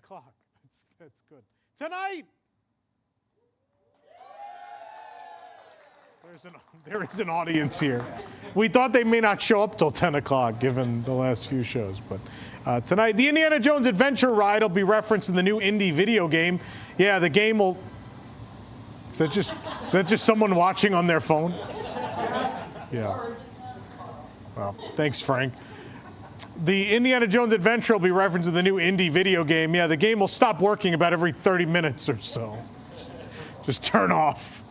o'clock. That's good. Tonight, there is an audience here. We thought they may not show up till 10 o'clock, given the last few shows. But tonight, the Indiana Jones Adventure ride will be referenced in the new indie video game. Yeah, the game will... Is that just someone watching on their phone? Yeah. Well, thanks, Frank. The Indiana Jones Adventure will be referenced in the new indie video game. Yeah, the game will stop working about every 30 minutes or so. Just turn off.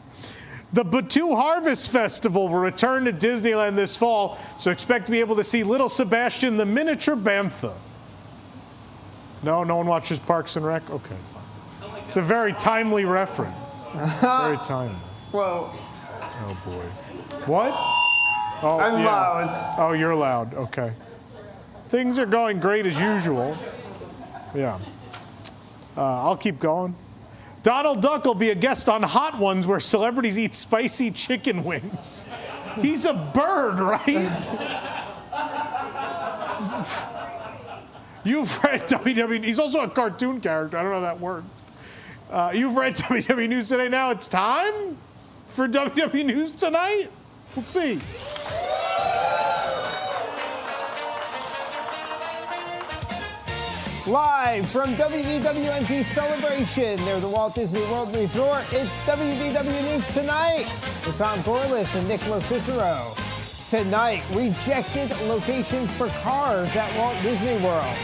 The Batu Harvest Festival will return to Disneyland this fall, so expect to be able to see Little Sebastian the Miniature Bantha. No one watches Parks and Rec? Okay, fine. It's a very timely reference. Very timely. Whoa. Oh, boy. What? Oh, I'm loud. Oh, you're loud. Okay. Things are going great as usual. Yeah. I'll keep going. Donald Duck will be a guest on Hot Ones, where celebrities eat spicy chicken wings. He's a bird, right? You've read WDW. He's also a cartoon character. I don't know how that works. You've read WDW News Today. Now it's time for WDW News Tonight. Let's see. Live from WDWNT Celebration near the Walt Disney World Resort, it's WDW News Tonight with Tom Corless and Nick LoCicero. Tonight, rejected locations for cars at Walt Disney World.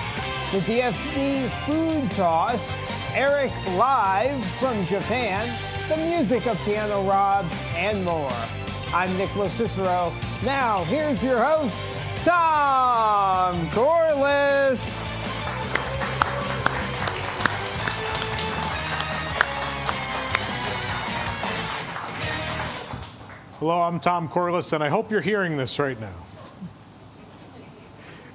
The DFB Food Toss, Eric live from Japan, the music of Piano Rob, and more. I'm Nick LoCicero. Now, here's your host, Tom Corless. Hello, I'm Tom Corless, and I hope you're hearing this right now.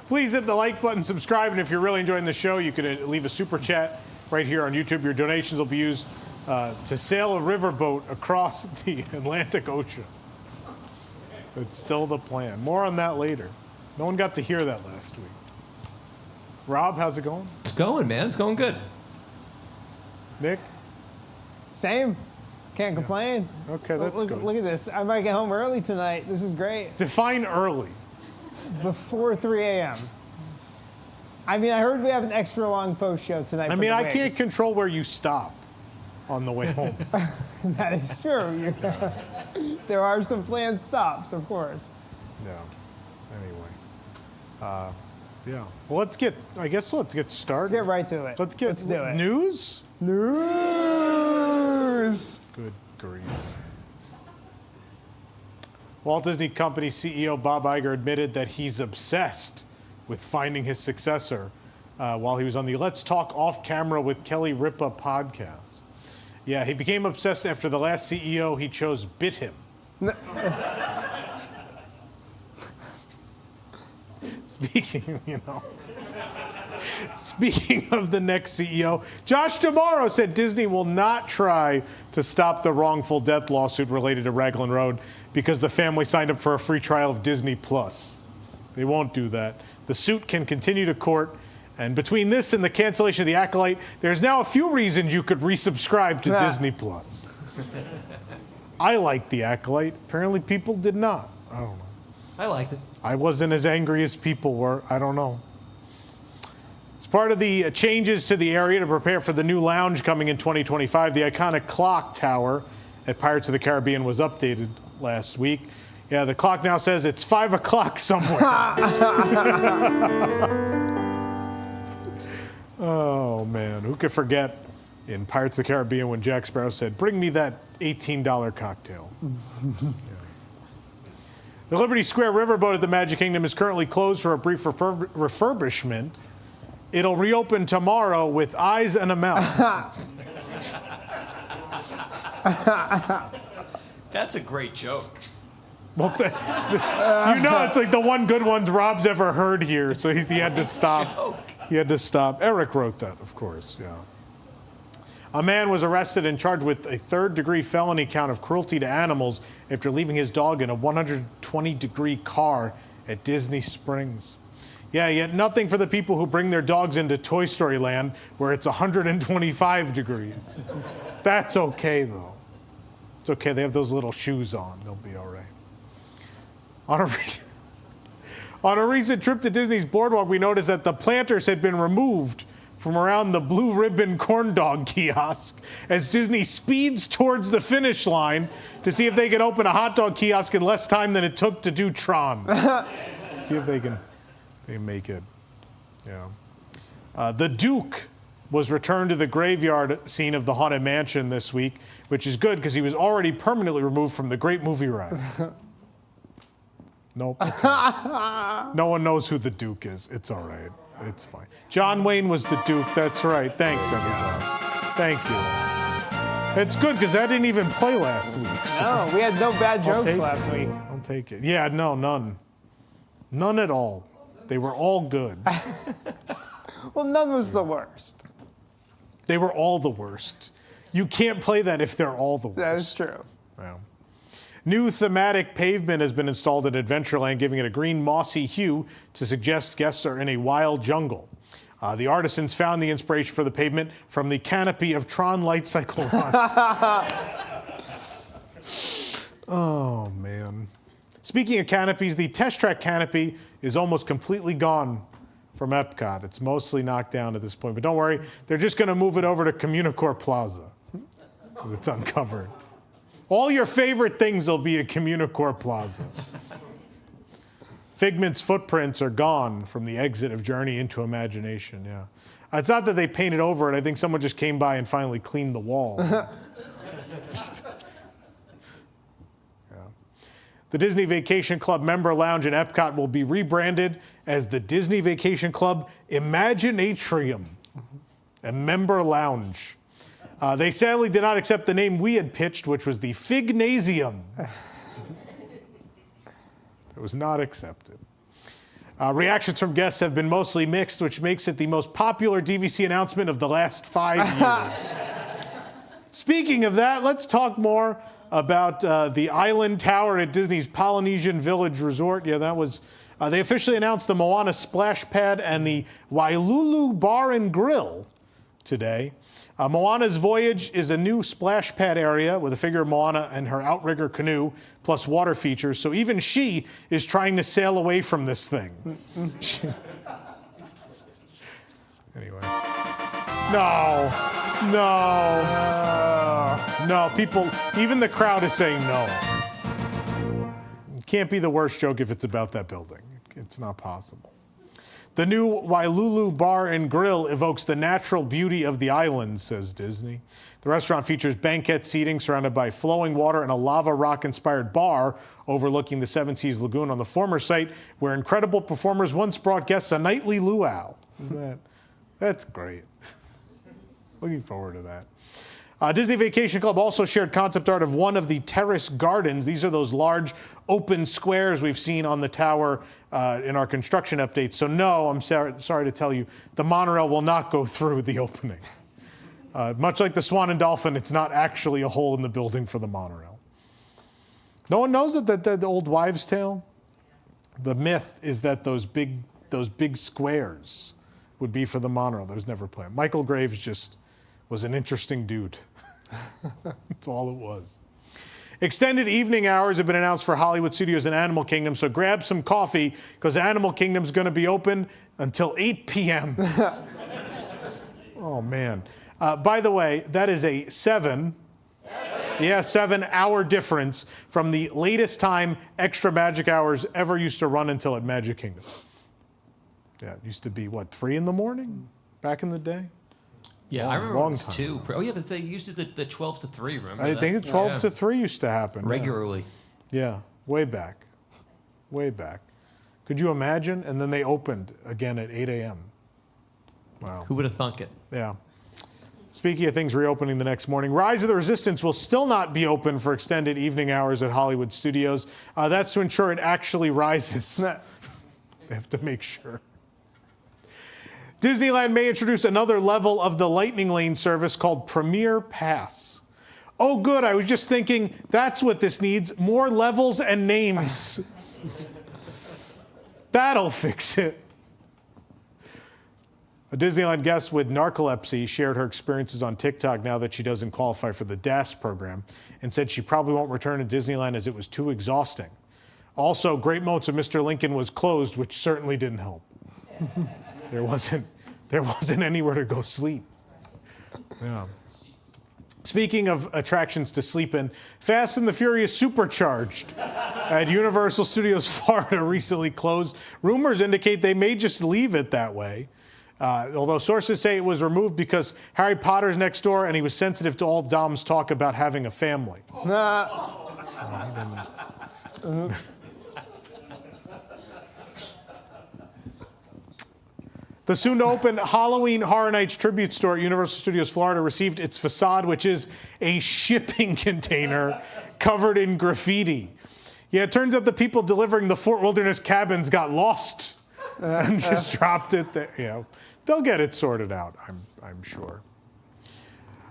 Please hit the like button, subscribe, and if you're really enjoying the show, you can leave a super chat right here on YouTube. Your donations will be used to sail a riverboat across the Atlantic Ocean. It's still the plan. More on that later. No one got to hear that last week. Rob, how's it going? It's going, man. It's going good. Nick? Same. Can't complain. Okay, that's good. Look at this. I might get home early tonight. This is great. Define early. Before 3 a.m. I mean, I heard we have an extra long post show tonight. I mean, I can't control where you stop on the way home. That is true. There are some planned stops, of course. Yeah. Anyway. Yeah. Well, let's get started. Let's get right to it. Let's do it. News? News. Good grief. Walt Disney Company CEO Bob Iger admitted that he's obsessed with finding his successor while he was on the Let's Talk Off Camera with Kelly Ripa podcast. Yeah, he became obsessed after the last CEO he chose bit him. No. Speaking of the next CEO, Josh D'Amaro said Disney will not try to stop the wrongful death lawsuit related to Raglan Road because the family signed up for a free trial of Disney Plus. They won't do that. The suit can continue to court, and between this and the cancellation of The Acolyte, there's now a few reasons you could resubscribe to Disney Plus. I liked The Acolyte. Apparently people did not. I don't know. I liked it. I wasn't as angry as people were. I don't know. As part of the changes to the area to prepare for the new lounge coming in 2025, the iconic clock tower at Pirates of the Caribbean was updated last week. Yeah, the clock now says it's 5 o'clock somewhere. Oh, man. Who could forget in Pirates of the Caribbean when Jack Sparrow said, "Bring me that $18 cocktail." Yeah. The Liberty Square Riverboat at the Magic Kingdom is currently closed for a brief refurbishment. It'll reopen tomorrow with eyes and a mouth. That's a great joke. Well, it's like the one good one Rob's ever heard here, so he had to stop. He had to stop. Eric wrote that, of course, yeah. A man was arrested and charged with a third-degree felony count of cruelty to animals after leaving his dog in a 120-degree car at Disney Springs. Yeah, yet nothing for the people who bring their dogs into Toy Story Land where it's 125 degrees. That's okay, though. It's okay. They have those little shoes on. They'll be all right. On a recent trip to Disney's Boardwalk, we noticed that the planters had been removed from around the Blue Ribbon corn dog kiosk as Disney speeds towards the finish line to see if they can open a hot dog kiosk in less time than it took to do Tron. See if they can make it. Yeah. The Duke was returned to the graveyard scene of the Haunted Mansion this week, which is good because he was already permanently removed from the Great Movie Ride. Nope. Okay. No one knows who the Duke is. It's all right. It's fine. John Wayne was the Duke. That's right. Thanks, everybody. Thank you. It's good because that didn't even play last week. So. No, we had no bad jokes last week. I'll take it. Yeah, no, none. None at all. They were all good. Well, none was the worst. They were all the worst. You can't play that if they're all the worst. That is true. Yeah. New thematic pavement has been installed at Adventureland, giving it a green, mossy hue to suggest guests are in a wild jungle. The artisans found the inspiration for the pavement from the canopy of Tron Light Cycle Run. Oh, man. Speaking of canopies, the Test Track canopy is almost completely gone from Epcot. It's mostly knocked down at this point. But don't worry, they're just going to move it over to Communicore Plaza because it's uncovered. All your favorite things will be at Communicore Plaza. Figment's footprints are gone from the exit of Journey into Imagination, yeah. It's not that they painted over it. I think someone just came by and finally cleaned the wall. Yeah. The Disney Vacation Club member lounge in Epcot will be rebranded as the Disney Vacation Club Imaginatrium, a member lounge. They sadly did not accept the name we had pitched, which was the Fignasium. It was not accepted. Reactions from guests have been mostly mixed, which makes it the most popular DVC announcement of the last 5 years. Speaking of that, let's talk more about the Island Tower at Disney's Polynesian Village Resort. Yeah, that was... they officially announced the Moana Splash Pad and the Wailulu Bar and Grill today. Moana's Voyage is a new splash pad area with a figure of Moana and her outrigger canoe, plus water features. So even she is trying to sail away from this thing. Anyway. No, people, even the crowd is saying no. It can't be the worst joke if it's about that building. It's not possible. The new Wailulu Bar and Grill evokes the natural beauty of the island, says Disney. The restaurant features banquette seating surrounded by flowing water and a lava rock-inspired bar overlooking the Seven Seas Lagoon on the former site where incredible performers once brought guests a nightly luau. That's great. Looking forward to that. Disney Vacation Club also shared concept art of one of the terrace gardens. These are those large open squares we've seen on the tower in our construction updates. So no, I'm sorry to tell you, the monorail will not go through the opening. Much like the Swan and Dolphin, it's not actually a hole in the building for the monorail. No one knows that the old wives' tale? The myth is that those big squares would be for the monorail. That was never planned. Michael Graves just was an interesting dude. That's all it was. Extended evening hours have been announced for Hollywood Studios and Animal Kingdom, so grab some coffee because Animal Kingdom's going to be open until 8 p.m. Oh, man. By the way, that is a 7-hour difference from the latest time extra magic hours ever used to run until at Magic Kingdom. Yeah, it used to be, what, 3 in the morning back in the day? Yeah, I remember it was time 2. Oh, yeah, but they used to do the 12 to 3, remember I that? think 12 to 3 used to happen. Regularly. Yeah, way back. Way back. Could you imagine? And then they opened again at 8 a.m. Wow. Who would have thunk it? Yeah. Speaking of things reopening the next morning, Rise of the Resistance will still not be open for extended evening hours at Hollywood Studios. That's to ensure it actually rises. They have to make sure. Disneyland may introduce another level of the Lightning Lane service called Premier Pass. Oh, good. I was just thinking that's what this needs. More levels and names. That'll fix it. A Disneyland guest with narcolepsy shared her experiences on TikTok now that she doesn't qualify for the DAS program and said she probably won't return to Disneyland as it was too exhausting. Also, Great Moments of Mr. Lincoln was closed, which certainly didn't help. There wasn't anywhere to go sleep. Yeah. Speaking of attractions to sleep in, Fast and the Furious Supercharged at Universal Studios Florida recently closed. Rumors indicate they may just leave it that way. Although sources say it was removed because Harry Potter's next door and he was sensitive to all Dom's talk about having a family. The soon-to-open Halloween Horror Nights tribute store at Universal Studios Florida received its facade, which is a shipping container covered in graffiti. Yeah, it turns out the people delivering the Fort Wilderness cabins got lost and just dropped it there. You know, they'll get it sorted out, I'm sure.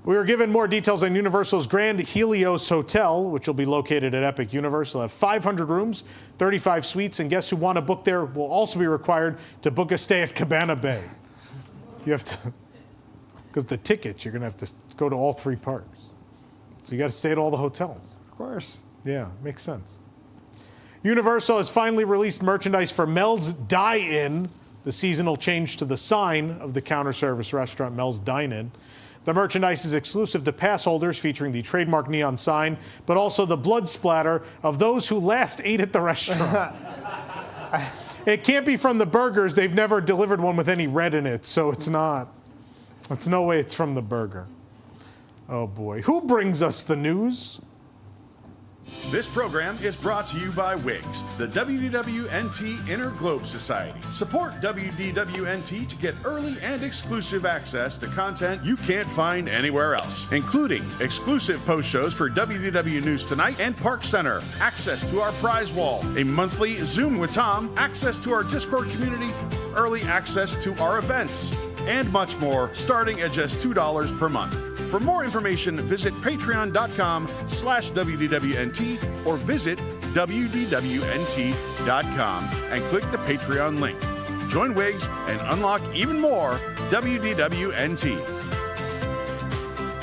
We were given more details on Universal's Grand Helios Hotel, which will be located at Epic Universe. It'll have 500 rooms, 35 suites, and guests who want to book there will also be required to book a stay at Cabana Bay. You have to, because the tickets, you're going to have to go to all 3 parks. So you got to stay at all the hotels. Of course. Yeah, makes sense. Universal has finally released merchandise for Mel's Dine-In, the seasonal change to the sign of the counter service restaurant Mel's Dine-In. The merchandise is exclusive to pass holders, featuring the trademark neon sign, but also the blood splatter of those who last ate at the restaurant. It can't be from the burgers. They've never delivered one with any red in it, so it's not. It's no way it's from the burger. Oh, boy. Who brings us the news? This program is brought to you by WIGS, the WDWNT Inner Globe Society. Support WDWNT to get early and exclusive access to content you can't find anywhere else, including exclusive post shows for WDW News Tonight and Park Center, access to our prize wall, a monthly Zoom with Tom, access to our Discord community, early access to our events, and much more, starting at just $2 per month. For more information, visit patreon.com/WDWNT or visit WDWNT.com and click the Patreon link. Join WIGS and unlock even more WDWNT.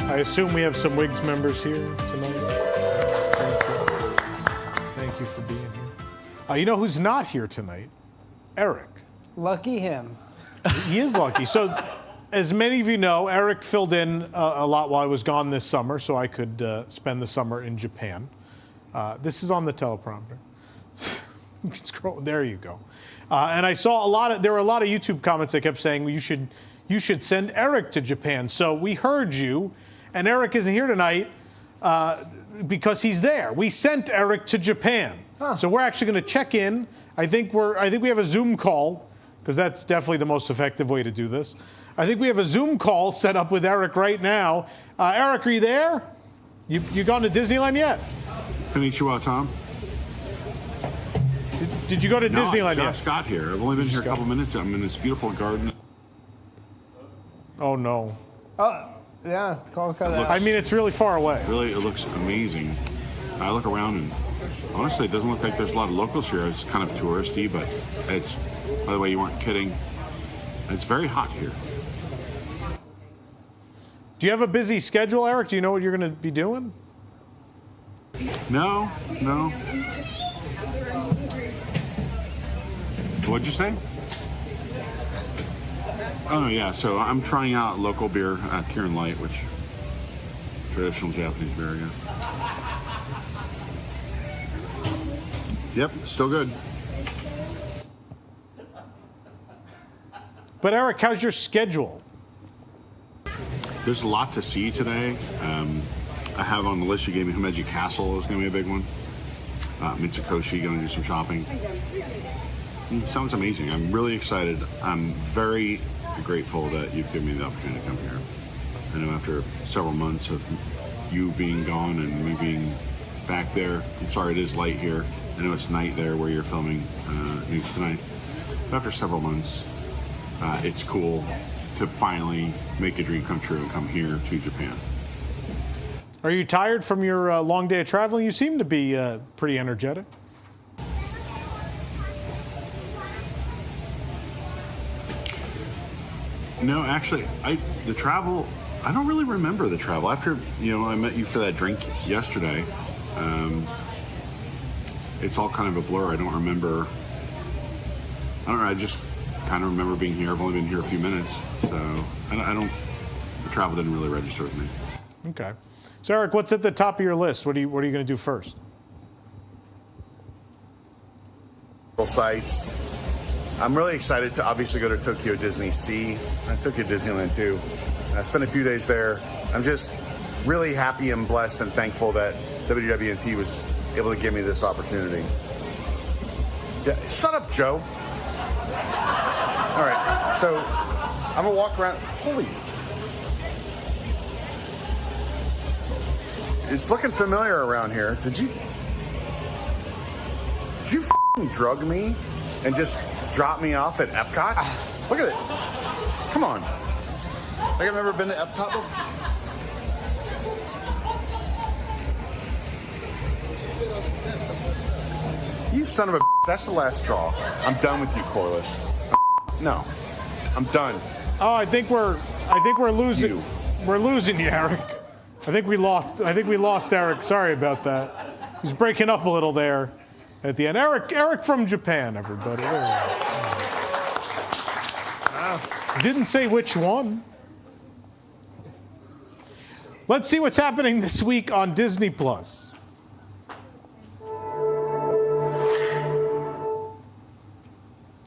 I assume we have some WIGS members here tonight. Thank you for being here. You know who's not here tonight? Eric. Lucky him. He is lucky. So, as many of you know, Eric filled in a lot while I was gone this summer, so I could spend the summer in Japan. This is on the teleprompter. Scroll. There you go. And I saw there were a lot of YouTube comments that kept saying, well, you should send Eric to Japan. So we heard you, and Eric isn't here tonight because he's there. We sent Eric to Japan. Huh. So we're actually going to check in. I think we have a Zoom call, because that's definitely the most effective way to do this. I think we have a Zoom call set up with Eric right now. Eric, are you there? You gone to Disneyland yet? Konnichiwa, Tom. Did you go to Disneyland yet? I just got here. I've only been here a couple minutes. I'm in this beautiful garden. Oh, no. Oh, yeah. Call cut out. I mean, it's really far away. Really, it looks amazing. I look around and honestly, it doesn't look like there's a lot of locals here. It's kind of touristy, but it's, by the way, you weren't kidding. It's very hot here. Do you have a busy schedule, Eric? Do you know what you're going to be doing? No. What'd you say? Oh, no, yeah. So I'm trying out local beer, Kirin Light, which traditional Japanese beer, yeah. Yep, still good. But Eric, how's your schedule? There's a lot to see today. I have on the list you gave me Himeji Castle is going to be a big one. Mitsukoshi, going to do some shopping. Sounds amazing. I'm really excited. I'm very grateful that you've given me the opportunity to come here. I know after several months of you being gone and me being back there, I'm sorry it is light here. I know it's night there where you're filming News Tonight. But after several months, it's cool to finally make a dream come true and come here to Japan. Are you tired from your long day of traveling? You seem to be pretty energetic. No, actually, the travel, I don't really remember the travel. After, I met you for that drink yesterday, it's all kind of a blur. I don't remember. I just kind of remember being here. I've only been here a few minutes, so the travel didn't really register with me. Okay. So, Eric, what's at the top of your list? What are you going to do first? Sites. I'm really excited to obviously go to Tokyo Disney Sea and Tokyo Disneyland too. I spent a few days there. I'm just really happy and blessed and thankful that WDWNT was able to give me this opportunity. Yeah, shut up, Joe. All right, so I'm gonna walk around. Holy. It's looking familiar around here. Did you f***ing drug me and just drop me off at Epcot? Look at it. Come on. Like I've never been to Epcot before. You son of a. That's the last straw. I'm done with you, Corless. No, I'm done. Oh, I think we're losing. You. We're losing you, Eric. I think we lost Eric. Sorry about that. He's breaking up a little there at the end. Eric from Japan, everybody. Didn't say which one. Let's see what's happening this week on Disney Plus.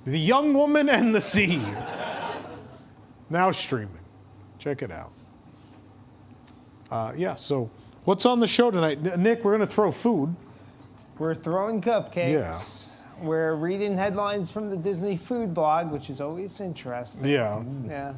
The Young Woman and the Sea. Now streaming. Check it out. So what's on the show tonight? Nick, we're going to throw food. We're throwing cupcakes. Yeah. We're reading headlines from the Disney Food blog, which is always interesting. Yeah. Yeah.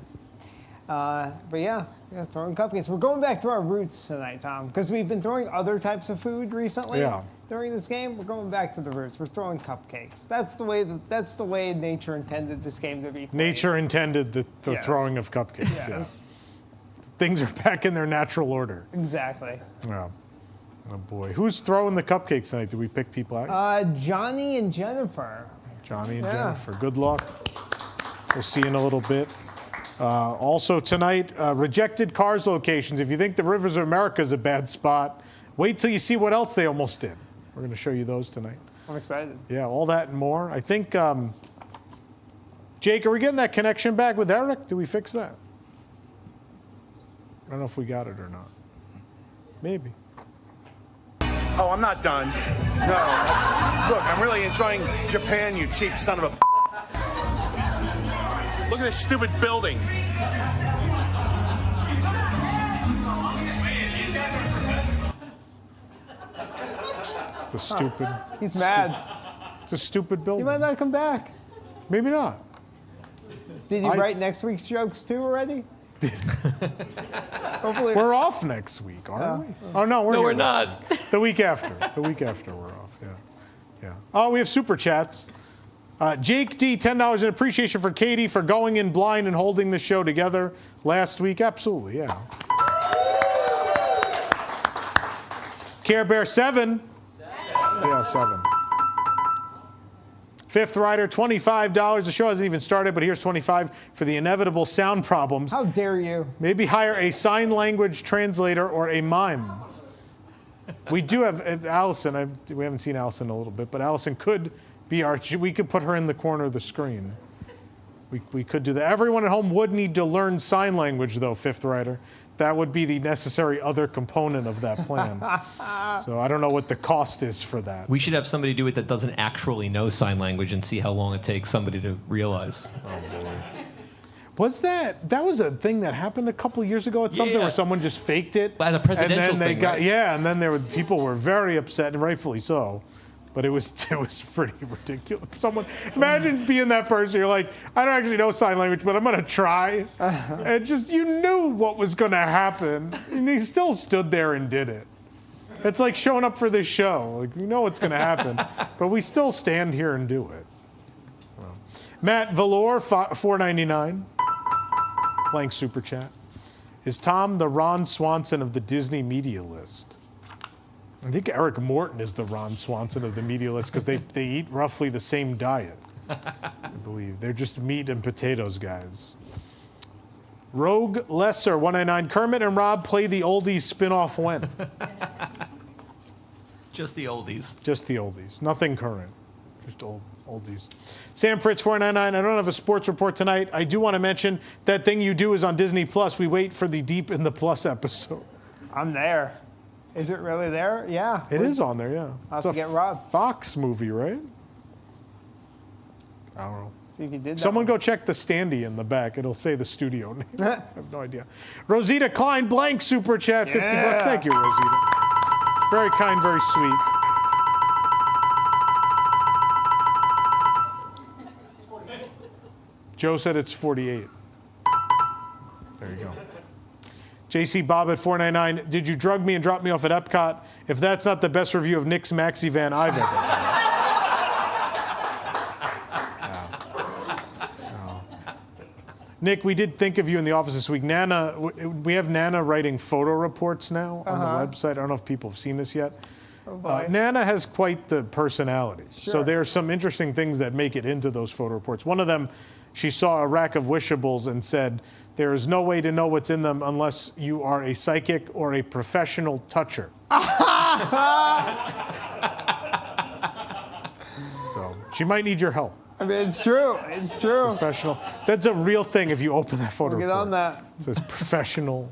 Throwing cupcakes. We're going back to our roots tonight, Tom, because we've been throwing other types of food recently. Yeah. During this game, we're going back to the roots. We're throwing cupcakes. That's the way nature intended this game to be played. Nature intended the Yes. throwing of cupcakes. Yes. Yeah. Things are back in their natural order. Exactly. Yeah. Oh boy. Who's throwing the cupcakes tonight? Did we pick people out? Johnny and Jennifer. Johnny and Jennifer. Good luck. We'll see you in a little bit. Also tonight, rejected cars locations. If you think the Rivers of America is a bad spot, wait till you see what else they almost did. We're going to show you those tonight. I'm excited. Yeah, all that and more. I think, Jake, are we getting that connection back with Eric? Did we fix that? I don't know if we got it or not. Maybe. Oh, I'm not done. No. Look, I'm really enjoying Japan, you cheap son of a. Look at this stupid building. It's a stupid. He's mad. It's a stupid building. He might not come back. Maybe not. Did you write next week's jokes too already? Hopefully. We're off next week, aren't we? Oh no, we're not. The week after. The week after we're off. Yeah. Oh, we have super chats. Jake D, $10 in appreciation for Katie for going in blind and holding the show together last week. Absolutely, yeah. Care Bear 7. Yeah, 7. Fifth Rider, $25. The show hasn't even started, but here's $25 for the inevitable sound problems. How dare you? Maybe hire a sign language translator or a mime. We do have Allison. We haven't seen Allison in a little bit, but Allison could be we could put her in the corner of the screen. We could do that. Everyone at home would need to learn sign language, though, Fifth Rider. That would be the necessary other component of that plan. So I don't know what the cost is for that. We should have somebody do it that doesn't actually know sign language and see how long it takes somebody to realize. Oh, boy. Was that was a thing that happened a couple years ago at something where someone just faked it? By the presidential and then they thing, got, right? Yeah, and then people were very upset, and rightfully so. But it was pretty ridiculous. Imagine being that person. You're like, I don't actually know sign language, but I'm going to try. And just, you knew what was going to happen. And he still stood there and did it. It's like showing up for this show. Like, you know what's going to happen. But we still stand here and do it. Well, Matt Valor, $4.99. Blank super chat. Is Tom the Ron Swanson of the Disney media list? I think Eric Morton is the Ron Swanson of the media list because they eat roughly the same diet, I believe. They're just meat and potatoes guys. Rogue Lesser 199. Kermit and Rob play the oldies spin-off when? Just the oldies. Just the oldies. Nothing current. Just oldies. Sam Fritz 499. I don't have a sports report tonight. I do want to mention That Thing You Do is on Disney Plus. We wait for the Deep in the Plus episode. I'm there. Is it really there? Yeah. It is on there, yeah. I'll have to get Rob. Fox movie, right? I don't know. See if he did that. Someone go check the standee in the back. It'll say the studio name. I have no idea. Rosita Klein, blank super chat, 50 bucks. Thank you, Rosita. Very kind, very sweet. Joe said it's 48. There you go. JC Bob at 499. Did you drug me and drop me off at Epcot? If that's not the best review of Nick's Maxi Van I've ever had. Nick, we did think of you in the office this week. Nana, we have Nana writing photo reports now on the website. I don't know if people have seen this yet. Nana has quite the personality. Sure. So there are some interesting things that make it into those photo reports. One of them, she saw a rack of wishables and said, there is no way to know what's in them unless you are a psychic or a professional toucher. So she might need your help. I mean, it's true. It's true. Professional. That's a real thing if you open that photo We'll get report. on that. It says professional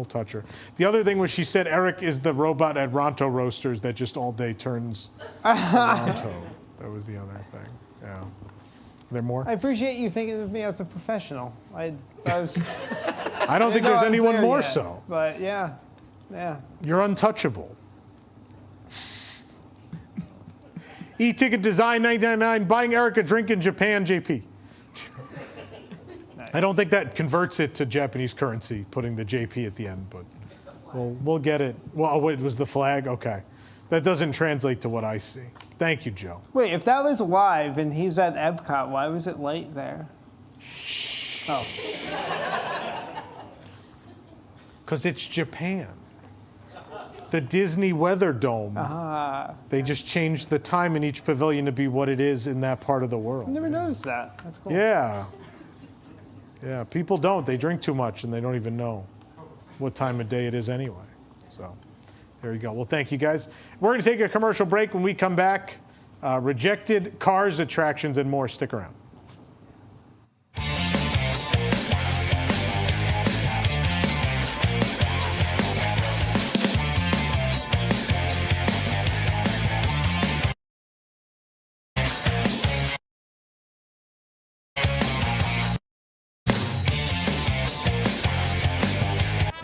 toucher. The other thing was she said Eric is the robot at Ronto Roasters that just all day turns Ronto. That was the other thing. Yeah. Are there more? I appreciate you thinking of me as a professional. I don't think there's anyone more so. But yeah. You're untouchable. E-ticket design $9.99. Buying Eric a drink in Japan, JP. Nice. I don't think that converts it to Japanese currency, putting the JP at the end, but we'll get it. Well, it was the flag? Okay. That doesn't translate to what I see. Thank you, Joe. Wait, if that was live and he's at Epcot, why was it late there? Oh. Because it's Japan. The Disney Weather Dome. They just changed the time in each pavilion to be what it is in that part of the world. I never noticed that. That's cool. Yeah. Yeah, people don't. They drink too much and they don't even know what time of day it is anyway. So there you go. Well, thank you guys. We're going to take a commercial break. When we come back, rejected cars, attractions, and more. Stick around.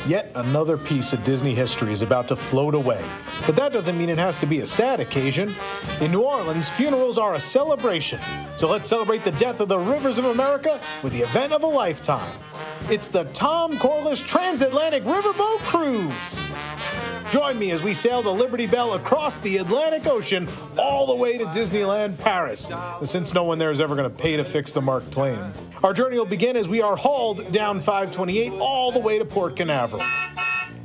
Yet another piece of Disney history is about to float away. But that doesn't mean it has to be a sad occasion. In New Orleans, funerals are a celebration. So let's celebrate the death of the rivers of America with the event of a lifetime. It's the Tom Corless Transatlantic Riverboat Cruise. Join me as we sail the Liberty Bell across the Atlantic Ocean all the way to Disneyland Paris, since no one there is ever going to pay to fix the Mark Twain. Our journey will begin as we are hauled down 528 all the way to Port Canaveral.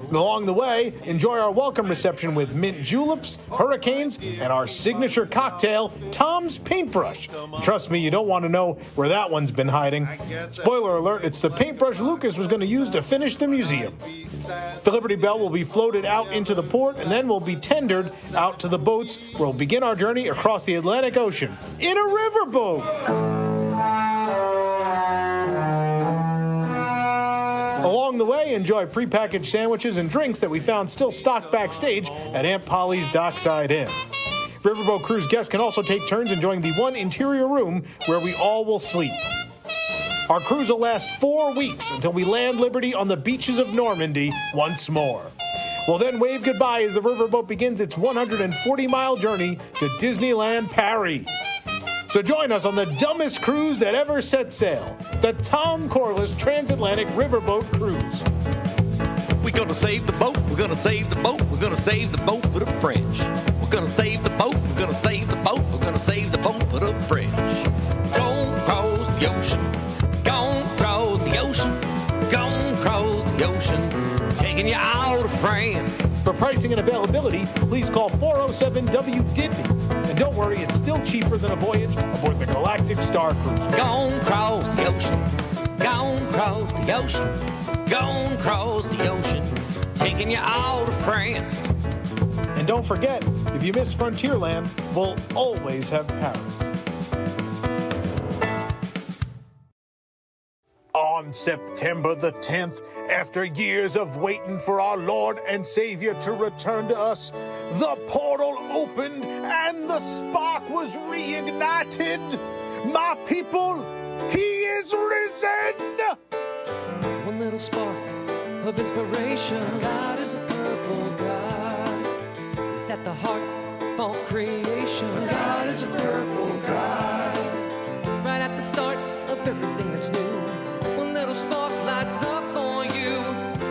And along the way, enjoy our welcome reception with mint juleps, hurricanes, and our signature cocktail, Tom's Paintbrush. And trust me, you don't want to know where that one's been hiding. Spoiler alert, it's the paintbrush Lucas was going to use to finish the museum. The Liberty Bell will be floated out into the port and then will be tendered out to the boats where we'll begin our journey across the Atlantic Ocean in a riverboat. Along the way, enjoy prepackaged sandwiches and drinks that we found still stocked backstage at Aunt Polly's Dockside Inn. Riverboat Cruise guests can also take turns enjoying the one interior room where we all will sleep. Our cruise will last 4 weeks until we land Liberty on the beaches of Normandy once more. We'll then wave goodbye as the riverboat begins its 140-mile journey to Disneyland Paris. So join us on the dumbest cruise that ever set sail, the Tom Corless Transatlantic Riverboat Cruise. We're gonna save the boat, we're gonna save the boat, we're gonna save the boat for the French. We're gonna save the boat, we're gonna save the boat, we're gonna save the boat for the French. Gone cross the ocean, gone cross the ocean, gone cross the ocean, taking you out of France. For pricing and availability, please call 407-WDW. And don't worry, it's still cheaper than a voyage aboard the Galactic Star Cruiser. Gone cross the ocean, Gone across the ocean, gone across the ocean, taking you all to France. And don't forget, if you miss Frontierland, we'll always have Paris. On September the 10th, after years of waiting for our Lord and Savior to return to us, the portal opened and the spark was reignited. My people, he is risen! One little spark of inspiration. God is a purple God. Is at the heart of all creation. God is a purple God. Right at the start of everything that's new. One little spark lights up on you.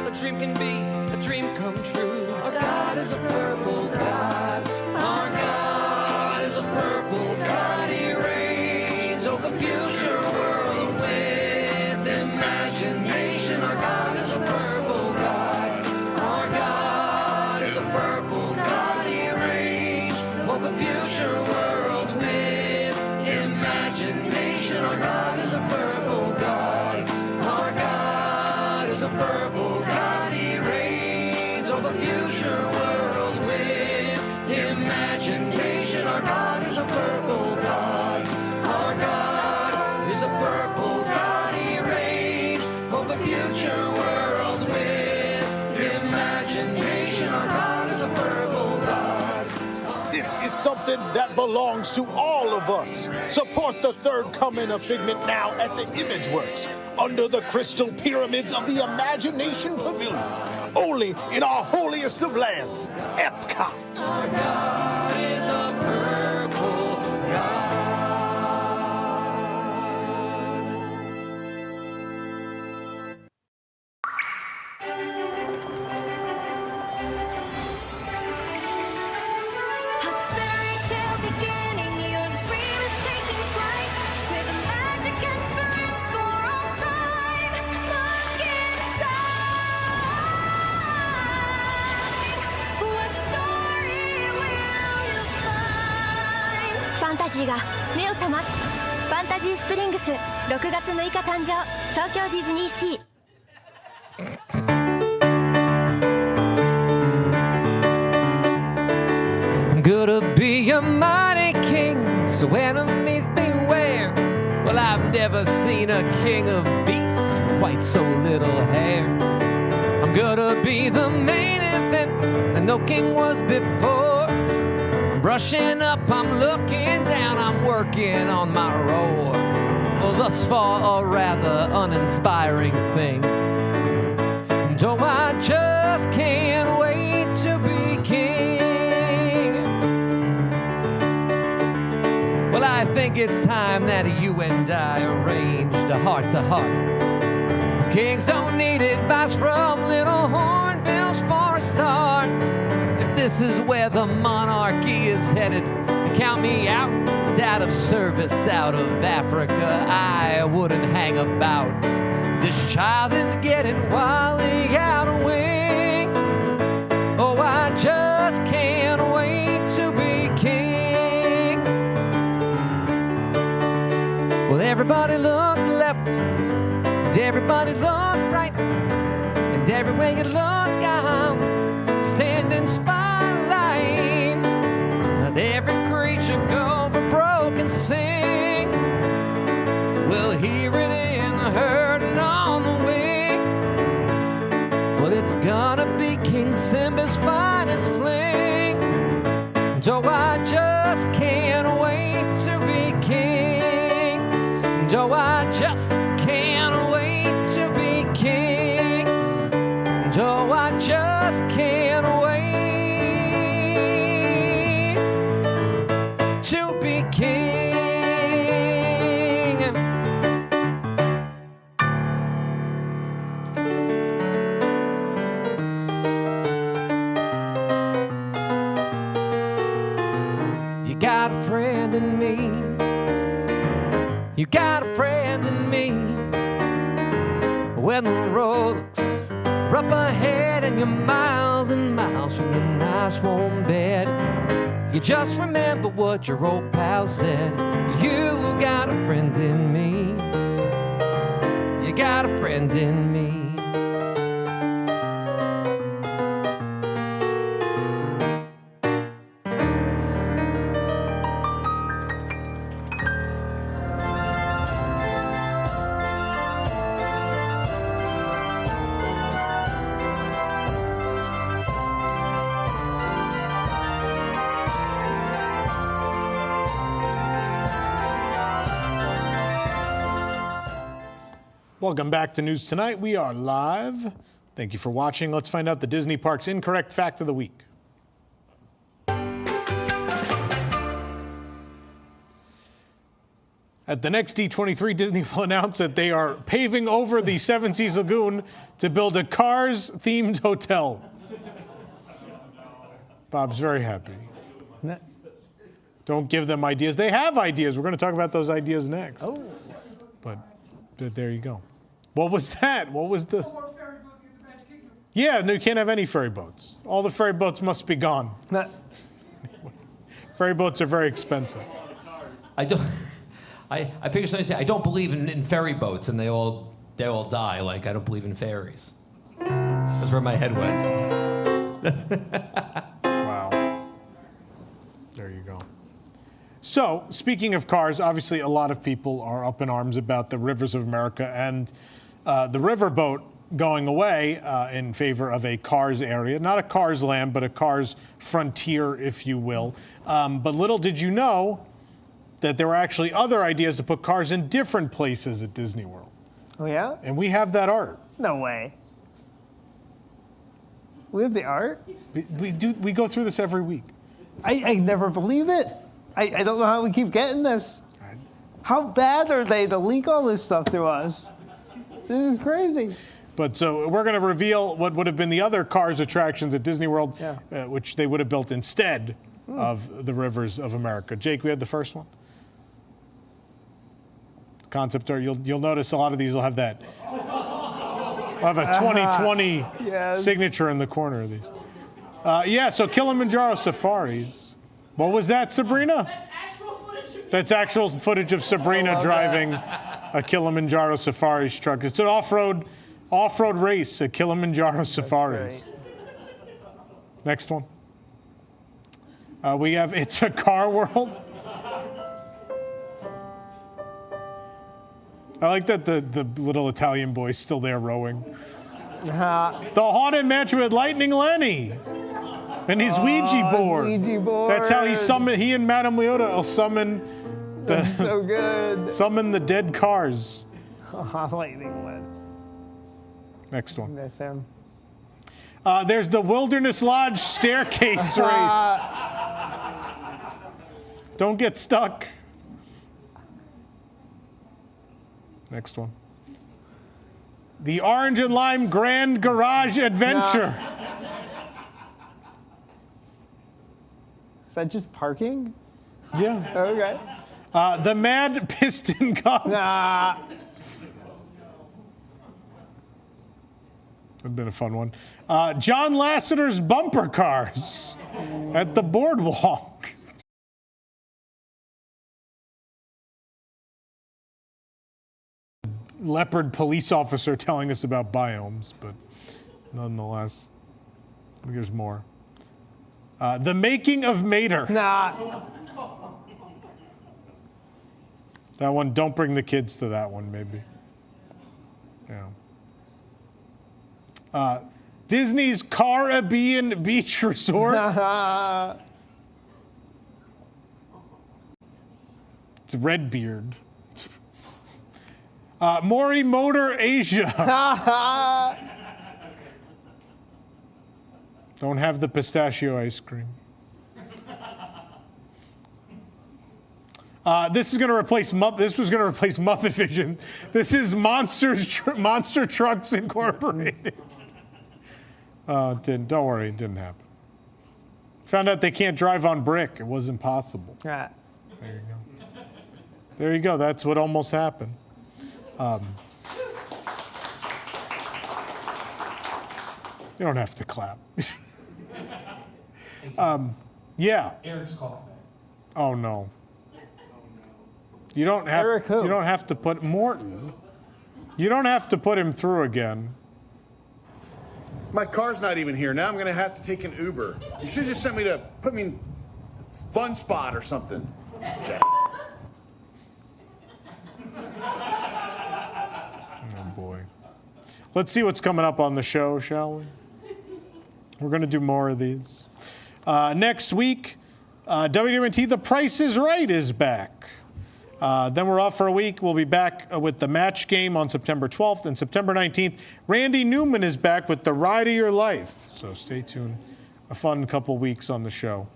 A dream can be a dream come true. Our God is a purple God. Our God is a purple God. He reigns over the future world with imagination. Our God is a purple God. Our God is a purple God. He reigns over the future world with imagination. Our God is a purple God. Our God is a purple God. He reigns over the future world with imagination. Our God is a purple God. Our God is a purple God. He reigns over the future world with imagination. Our God is a purple God. This is something that belongs to all of us. Support the third coming of Figment now at the Imageworks, under the crystal pyramids of the Imagination Pavilion, only in our holiest of lands, Epcot. Our God is a purple God. A fairy tale beginning, your dream is taking flight with magic and friends for all time. Look inside. What story will you find? ファンタジーが目を覚ます。ファンタジースプリングス6月6日誕生、東京ディズニーシー。I'm gonna be a mighty king, so enemies beware. Well, I've never seen a king of beasts with quite so little hair. I'm gonna be the main event, and no king was before. I'm brushing up, I'm looking down, I'm working on my roar. Well, thus far, a rather uninspiring thing. And oh, I just can't wait to be king. Well, I think it's time that you and I arranged a heart-to-heart. Kings don't need advice from little hornbills for a start. If this is where the monarchy is headed, count me out. Out of service, out of Africa, I wouldn't hang about. This child is getting wildly out of wing. Oh, I just can't wait to be king. Well, everybody look left, and everybody look right, and everywhere you look, I'm standing spotlight. Let every creature go for broke and sing. We'll hear it in the herd and on the wing. Well, it's gonna be King Simba's finest fling. So I just can't wait to be king. So I just can't wait to be king. So I just can't wait to be king. You got a friend in me. You got a friend in me. When the road looks rough ahead and you're miles and miles from your nice warm bed, you just remember what your old pal said. You got a friend in me. You got a friend in me. Welcome back to News Tonight. We are live. Thank you for watching. Let's find out the Disney Parks incorrect fact of the week. At the next D23, Disney will announce that they are paving over the Seven Seas Lagoon to build a Cars-themed hotel. Bob's very happy. Don't give them ideas. They have ideas. We're going to talk about those ideas next. Oh. But there you go. What was that? What was the... Yeah, no, you can't have any ferry boats. All the ferry boats must be gone. Ferry boats are very expensive. I picture somebody say, I don't believe in ferry boats, and they all die. Like, I don't believe in fairies. That's where my head went. Wow. There you go. So, speaking of cars, obviously a lot of people are up in arms about the Rivers of America and the riverboat going away in favor of a Cars area. Not a Cars land, but a Cars frontier, if you will. But little did you know that there were actually other ideas to put cars in different places at Disney World. Oh, yeah? And we have that art. No way. We have the art? We go through this every week. I never believe it. I don't know how we keep getting this. How bad are they to leak all this stuff to us? This is crazy. But so we're going to reveal what would have been the other Cars attractions at Disney World, Yeah. which they would have built instead of the Rivers of America. Jake, we had the first one. Concept art. You'll notice a lot of these will have that. Will have a 2020 Yes. signature in the corner of these. Yeah. So Kilimanjaro Safaris. What was that, Sabrina? That's actual footage of Sabrina driving a Kilimanjaro Safaris truck. It's an off-road race at Kilimanjaro Safaris. Next one. We have It's a Car World. I like that the little Italian boy's still there rowing. The Haunted Mansion with Lightning Lenny. And his Ouija board. Ouija board. That's how he and Madame Leota will summon That's so good. summon the dead cars. Lightning Lens. Next one. Miss him. There's the Wilderness Lodge staircase race. Don't get stuck. Next one. The Orange and Lime Grand Garage Adventure. Is that just parking? Yeah. Okay. The Mad Piston Cup. Nah. That'd been a fun one. John Lasseter's bumper cars at the boardwalk. Leopard police officer telling us about biomes, but nonetheless, there's more. The Making of Mater. Nah. That one, don't bring the kids to that one, maybe. Yeah. Disney's Caribbean Beach Resort. It's Redbeard. Mori Motor Asia. Don't have the pistachio ice cream. This is going to replace This was going to replace Muppet Vision. This is Monster Trucks Incorporated. Don't worry, it didn't happen. Found out they can't drive on brick. It was impossible. Yeah. There you go. There you go. That's what almost happened. You don't have to clap. Yeah. Eric's calling. Oh no. You don't have. Eric who? You don't have to put Morton. You don't have to put him through again. My car's not even here. Now I'm going to have to take an Uber. You should have just sent me to put me in Fun Spot or something. Oh, boy. Let's see what's coming up on the show, shall we? We're going to do more of these. Next week, WDWNT The Price is Right is back. Then we're off for a week. We'll be back with the match game on September 12th. And September 19th, Randy Newman is back with The Ride of Your Life. So stay tuned. A fun couple weeks on the show.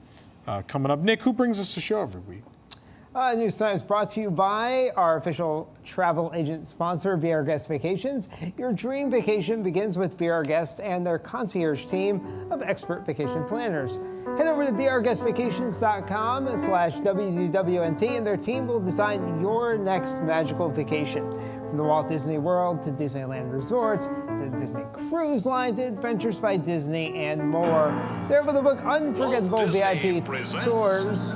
Coming up, Nick, who brings us the show every week? News Tonight is brought to you by our official travel agent sponsor, VR Guest Vacations. Your dream vacation begins with VR Guest and their concierge team of expert vacation planners. Head over to vrguestvacations.com/WDWNT and their team will design your next magical vacation. From the Walt Disney World to Disneyland Resorts, to Disney Cruise Line, to Adventures by Disney, and more. They're able to book unforgettable VIP tours.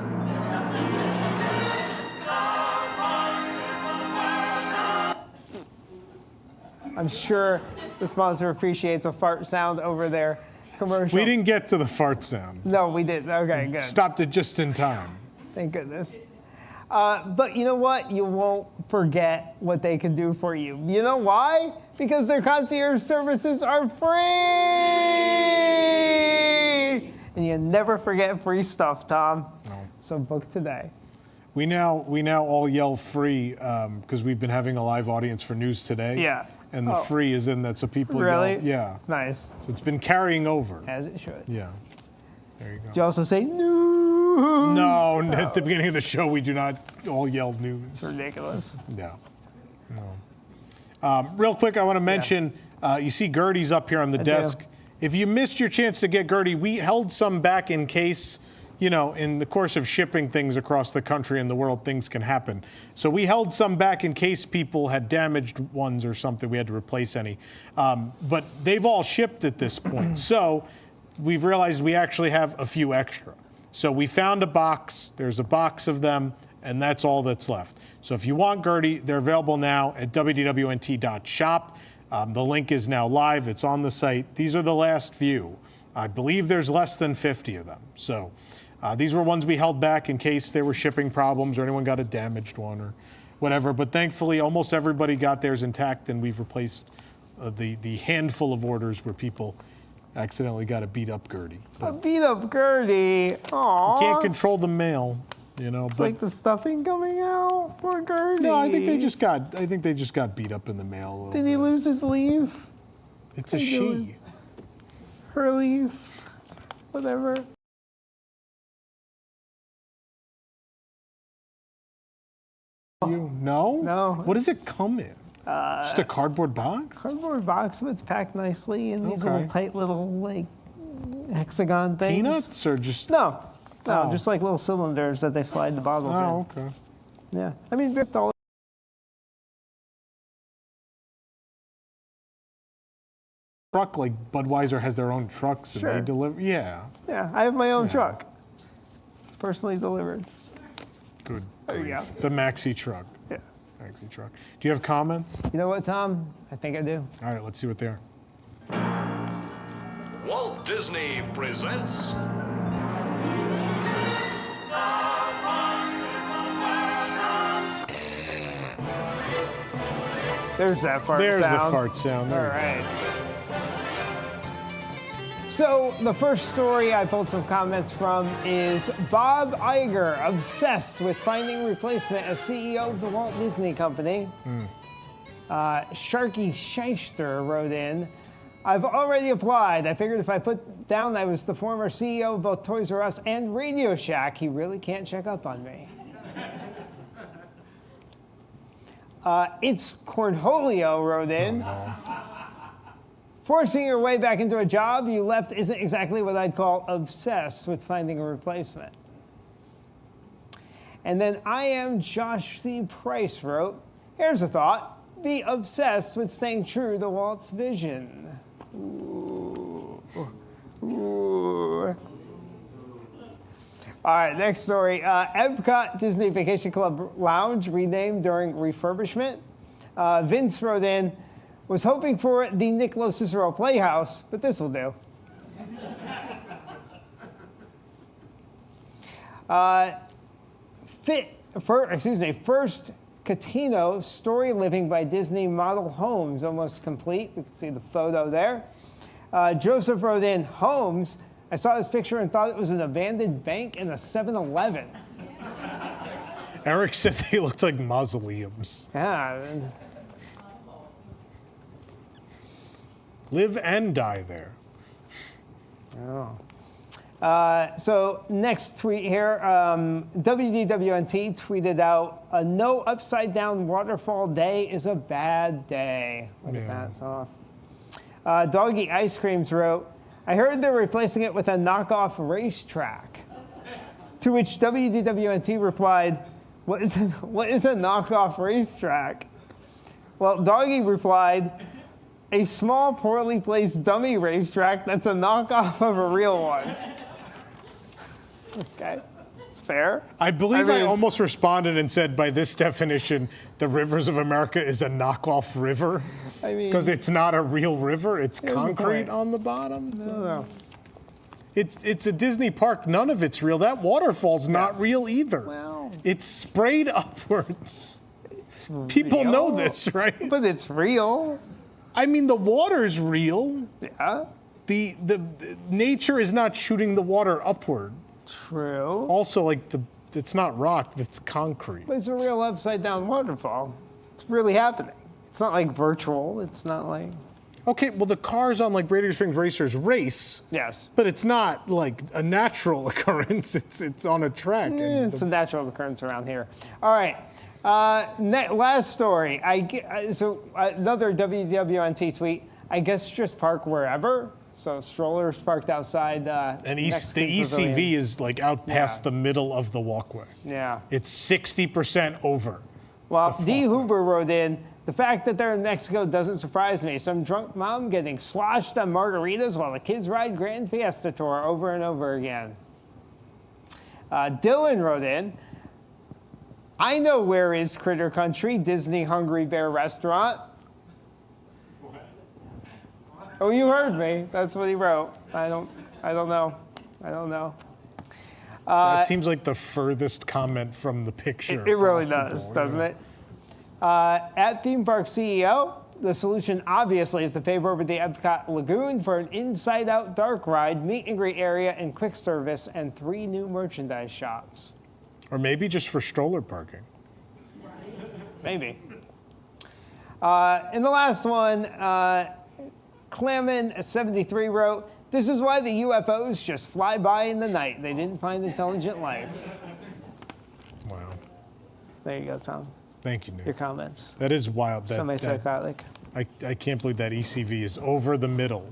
I'm sure the sponsor appreciates a fart sound over their commercial. We didn't get to the fart sound. No, we didn't. Okay, good. Stopped it just in time. Thank goodness. But you know what? You won't forget what they can do for you. You know why? Because their concierge services are free! And you never forget free stuff, Tom. No. So book today. We now all yell free because we've been having a live audience for News Today. Yeah. And the free is in that, so people Really? yell. Yeah. Nice. So it's been carrying over. As it should. Yeah. There you go. Do you also say news? No, at the beginning of the show, we do not all yell news. It's ridiculous. No. Real quick, I want to mention, you see Gertie's up here on the desk. do. If you missed your chance to get Gertie, we held some back in case, you know, in the course of shipping things across the country and the world, things can happen. So we held some back in case people had damaged ones or something. We had to replace any. But they've all shipped at this point. So we've realized we actually have a few extra. So we found a box. There's a box of them, and that's all that's left. So if you want Gertie, they're available now at WDWNT.shop. The link is now live. It's on the site. These are the last few. I believe there's less than 50 of them. So these were ones we held back in case there were shipping problems or anyone got a damaged one or whatever. But thankfully, almost everybody got theirs intact, and we've replaced the handful of orders where people accidentally got a beat up Gertie. A beat up Gertie. Aww. Can't control the mail, you know. It's like the stuffing coming out for Gertie. No, I think they just got beat up in the mail a little Did he bit. lose his leaf? It's a she. Her leaf? Whatever. You no? No. What does it come in? Just a cardboard box? Cardboard box, but it's packed nicely in these Okay. little tight little like hexagon things. Peanuts or just? No, Oh. just like little cylinders that they slide the bottles Oh, in. okay. Yeah, I mean, ripped all. Truck like Budweiser has their own trucks and Sure. they deliver. Yeah. Yeah, I have my own Yeah. truck, personally delivered. Good. There you grief. go. The maxi truck. Yeah. Maxi truck. Do you have comments? You know what, Tom? I think I do. All right, let's see what they are. Walt Disney presents There's that fart There's sound. the fart sound. All There you go. right. So the first story I pulled some comments from is Bob Iger, obsessed with finding replacement as CEO of the Walt Disney Company. Sharky Shyster wrote in, I've already applied. I figured if I put down I was the former CEO of both Toys R Us and Radio Shack, he really can't check up on me. It's Cornholio wrote in. Forcing your way back into a job you left isn't exactly what I'd call obsessed with finding a replacement. And then I am Josh C. Price wrote, here's a thought, be obsessed with staying true to Walt's vision. Ooh. Ooh. All right, next story. Epcot Disney Vacation Club Lounge renamed during refurbishment. Vince wrote in, was hoping for the Nick LoCicero Playhouse, but this will do. First Catino Story Living by Disney Model Homes, almost complete. We can see the photo there. Joseph wrote in, Homes, I saw this picture and thought it was an abandoned bank and a 7-Eleven. Eric said they looked like mausoleums. Yeah. Live and die there. Oh. So next tweet here, WDWNT tweeted out, a no upside down waterfall day is a bad day. Look at that, it's off. Doggy Ice Creams wrote, I heard they're replacing it with a knockoff racetrack. To which WDWNT replied, what is a knockoff racetrack? Well, Doggy replied, a small, poorly placed dummy racetrack that's a knockoff of a real one. Okay, it's fair. I believe I almost responded and said, by this definition, the Rivers of America is a knockoff river. I mean, because it's not a real river, it's concrete point. on the bottom. No. It's a Disney park, none of it's real. That waterfall's not real either. Well, it's sprayed upwards. People know this, right? But it's real. I mean, the water's real. Yeah. The nature is not shooting the water upward. True. Also, like it's not rock, it's concrete. But it's a real upside down waterfall. It's really happening. It's not like virtual. It's not like. Okay, well, the cars on like Radiator Springs Racers race. Yes. But it's not like a natural occurrence. It's on a track. It's a natural occurrence around here. All right. Last story. So another WDWNT tweet. I guess just park wherever. So strollers parked outside. And the ECV is like out past the middle of the walkway. Yeah. It's 60% over. Well, D. Hoover wrote in, the fact that they're in Mexico doesn't surprise me. Some drunk mom getting sloshed on margaritas while the kids ride Grand Fiesta Tour over and over again. Dylan wrote in, I know where is Critter Country, Disney Hungry Bear Restaurant. Oh, you heard me. That's what he wrote. I don't know. That seems like the furthest comment from the picture. It really does, doesn't it? At Theme Park CEO, the solution obviously is to pave over the Epcot Lagoon for an inside-out dark ride, meet and greet area, and quick service, and 3 new merchandise shops. Or maybe just for stroller parking. Maybe. And the last one, Clammin73 wrote, this is why the UFOs just fly by in the night. They didn't find intelligent life. Wow. There you go, Tom. Thank you, Nick. Your comments. That is wild. Semi-psychotic. I can't believe that ECV is over the middle,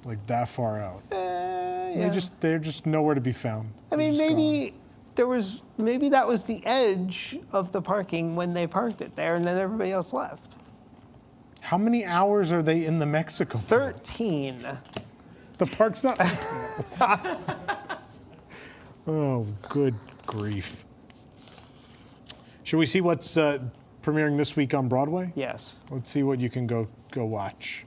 like that far out. Yeah. They're just nowhere to be found. I mean, maybe that was the edge of the parking when they parked it there, and then everybody else left. How many hours are they in the Mexico? 13. The park's not. Oh, good grief. Should we see what's premiering this week on Broadway? Yes. Let's see what you can go watch.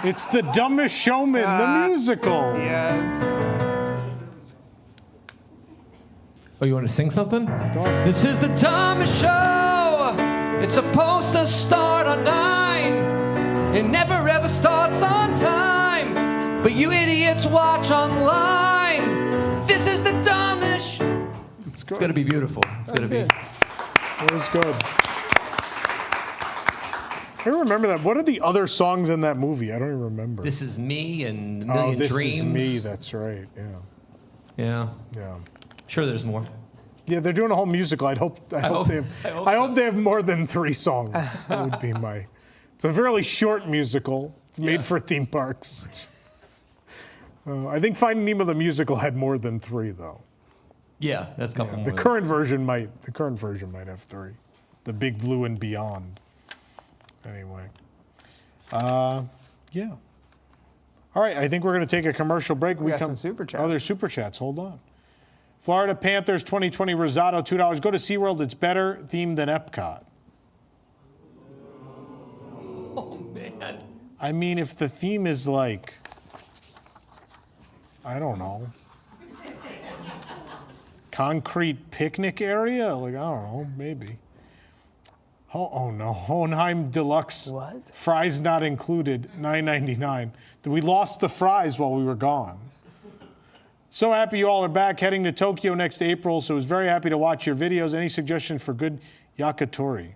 It's The Dumbest Showman, the musical. Yes. Oh, you want to sing something? Go on. This is the dumbest show. It's supposed to start on 9. It never ever starts on time. But you idiots watch online. This is the dumbest. It's good. It's gonna be beautiful. It's gonna be. It was good. I don't remember that. What are the other songs in that movie? I don't even remember. This Is Me and A Million This Dreams. Is Me. That's right. Yeah. Yeah. Sure, there's more. Yeah, they're doing a whole musical. I hope they have more than 3 songs. That would be my. It's a fairly short musical. It's made for theme parks. I think Finding Nemo the musical had more than 3 though. Yeah, that's a couple more. The current version might have 3. The Big Blue and Beyond. Anyway. Yeah. All right, I think we're going to take a commercial break. We got some super chats. Oh, there's super chats. Hold on. Florida Panthers 2020 Rosado, $2. Go to SeaWorld. It's better themed than Epcot. Oh, man. I mean, if the theme is like, I don't know, concrete picnic area, like, I don't know, maybe. Oh no, Hohenheim Deluxe. What? Fries not included, $9.99. We lost the fries while we were gone. So happy you all are back, heading to Tokyo next April, so I was very happy to watch your videos. Any suggestions for good yakitori?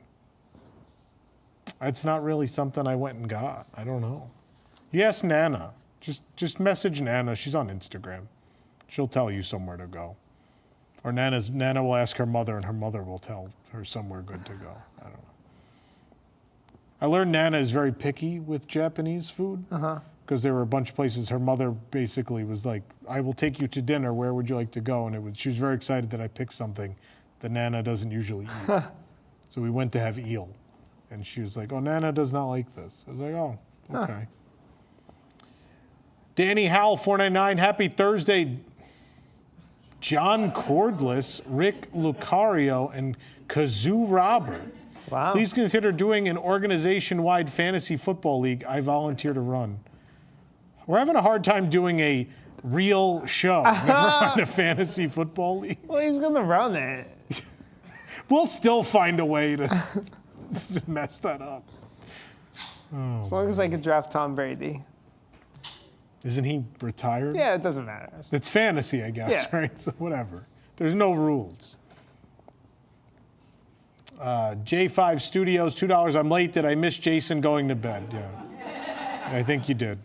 That's not really something I went and got. I don't know. Yes, Nana. Just message Nana. She's on Instagram. She'll tell you somewhere to go. Or Nana will ask her mother, and her mother will tell her somewhere good to go. I don't know. I learned Nana is very picky with Japanese food. Because there were a bunch of places her mother basically was like, I will take you to dinner. Where would you like to go? And she was very excited that I picked something that Nana doesn't usually eat. So we went to have eel. And she was like, oh, Nana does not like this. I was like, oh, okay. Danny Howell, $4.99. Happy Thursday. John Corless, Rick Lucario, and Kazoo Robert. Wow. Please consider doing an organization-wide fantasy football league I volunteer to run. We're having a hard time doing a real show. Never mind a fantasy football league. Well, he's going to run it. We'll still find a way to mess that up. As long as I could draft Tom Brady. Isn't he retired? Yeah, it doesn't matter. It's fantasy, I guess, Yeah. right? So whatever. There's no rules. J5 Studios, $2. I'm late. Did I miss Jason going to bed? Yeah. I think you did.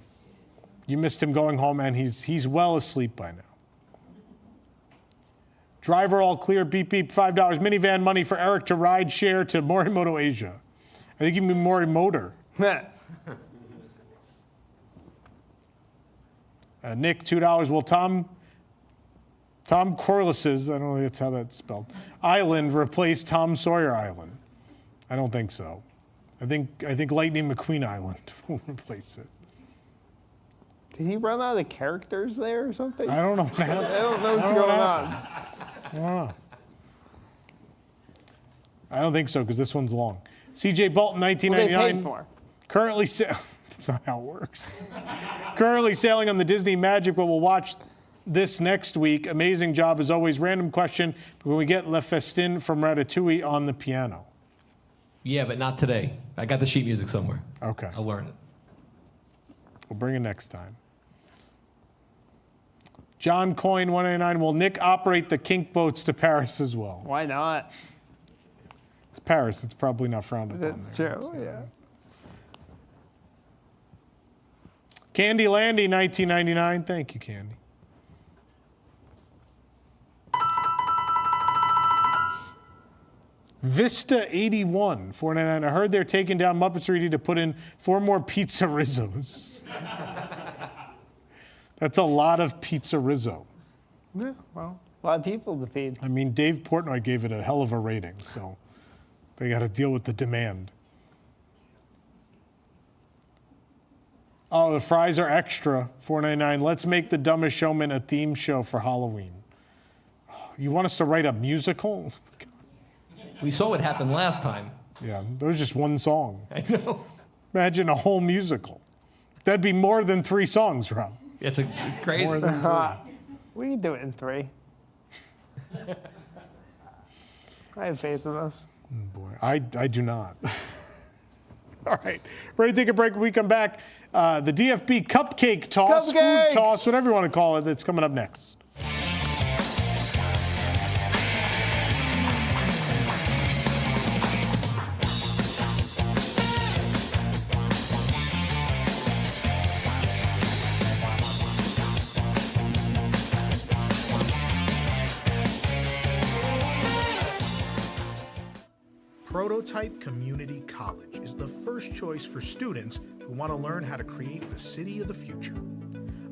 You missed him going home, and he's well asleep by now. Driver all clear, beep, beep, $5. Minivan money for Eric to ride share to Morimoto Asia. I think you mean Morimotor. Nick, $2. Well, Tom Corless's, I don't know if that's how that's spelled, Island replaced Tom Sawyer Island. I don't think so. I think Lightning McQueen Island will replace it. Did he run out of characters there or something? I don't know what happened. I don't know what's going on. I don't know. I don't think so, because this one's long. CJ Bolton, Well, they $19.99. paid more. Currently, that's not how it works. Currently sailing on the Disney Magic, but we'll watch this next week. Amazing job as always. Random question: when we get Le Festin from Ratatouille on the piano? Yeah, but not today. I got the sheet music somewhere. Okay, I'll learn it. we'll bring it next time. John Coyne, $1.99. Will Nick operate the kink boats to Paris as well? Why not? It's Paris. It's probably not frowned upon. That's there. true, yeah. Candy Landy, $19.99. Thank you, Candy. Vista 81, $4.99. I heard they're taking down Muppets 3D to put in 4 more Pizza Rizzos. That's a lot of Pizza Rizzo. Yeah, well, a lot of people to feed. I mean, Dave Portnoy gave it a hell of a rating, so they got to deal with the demand. Oh, the fries are extra, $4.99. Let's make The Dumbest Showman a theme show for Halloween. You want us to write a musical? We saw what happened last time. Yeah, there was just one song. I know. Imagine a whole musical. That'd be more than 3 songs, Rob. It's crazy. More than 3. We can do it in 3. I have faith in us. Boy, I do not. All right, ready to take a break. When we come back, the DFB Cupcake Toss, Cupcakes! Food Toss, whatever you want to call it, that's coming up next. Prototype Community College is the first choice for students who want to learn how to create the city of the future.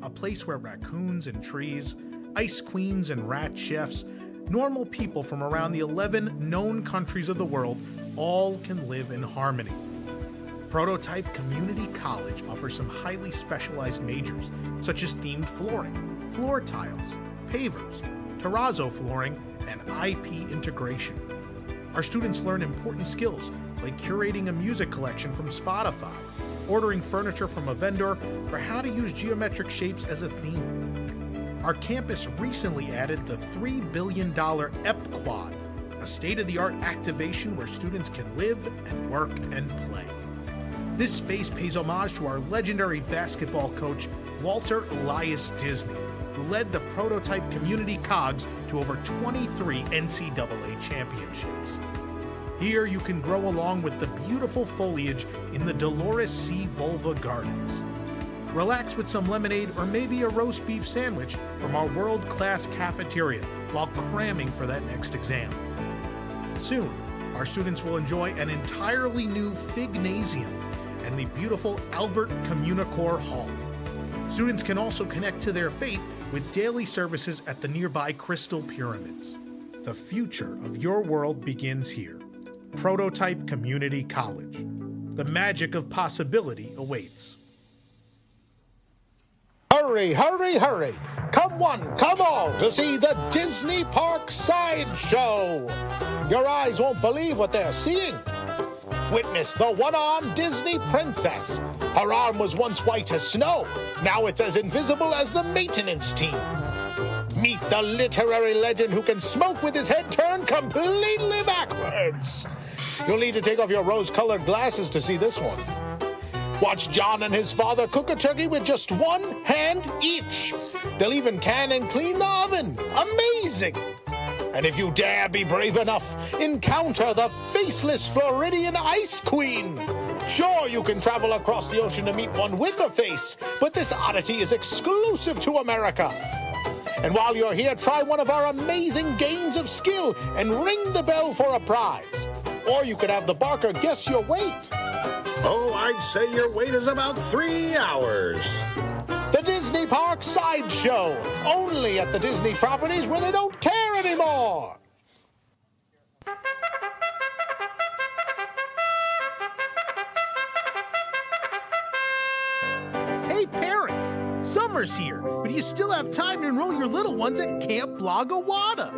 A place where raccoons and trees, ice queens and rat chefs, normal people from around the 11 known countries of the world all can live in harmony. Prototype Community College offers some highly specialized majors, such as themed flooring, floor tiles, pavers, terrazzo flooring, and IP integration. Our students learn important skills like curating a music collection from Spotify, ordering furniture from a vendor, or how to use geometric shapes as a theme. Our campus recently added the $3 billion EP Quad, a state-of-the-art activation where students can live and work and play. This space pays homage to our legendary basketball coach, Walter Elias Disney, who led the prototype community COGS to over 23 NCAA championships. Here you can grow along with the beautiful foliage in the Dolores C. Volva Gardens. Relax with some lemonade or maybe a roast beef sandwich from our world-class cafeteria while cramming for that next exam. Soon, our students will enjoy an entirely new Fignasium and the beautiful Albert Communicore Hall. Students can also connect to their faith with daily services at the nearby Crystal Pyramids. The future of your world begins here. Prototype Community College. The magic of possibility awaits. Hurry, hurry, hurry! Come one, come all to see the Disney Park Sideshow! Your eyes won't believe what they're seeing. Witness the one-armed Disney princess. Her arm was once white as snow. Now it's as invisible as the maintenance team. Meet the literary legend who can smoke with his head turned completely backwards. You'll need to take off your rose-colored glasses to see this one. Watch John and his father cook a turkey with just one hand each. They'll even can and clean the oven. Amazing! And if you dare be brave enough, encounter the faceless Floridian Ice Queen. Sure, you can travel across the ocean to meet one with a face, but this oddity is exclusive to America. And while you're here, try one of our amazing games of skill and ring the bell for a prize. Or you could have the barker guess your weight. Oh, I'd say your wait is about 3 hours. The Disney Park Sideshow, only at the Disney properties where they don't care anymore. Hey parents, summer's here, but you still have time to enroll your little ones at Camp Blogawada.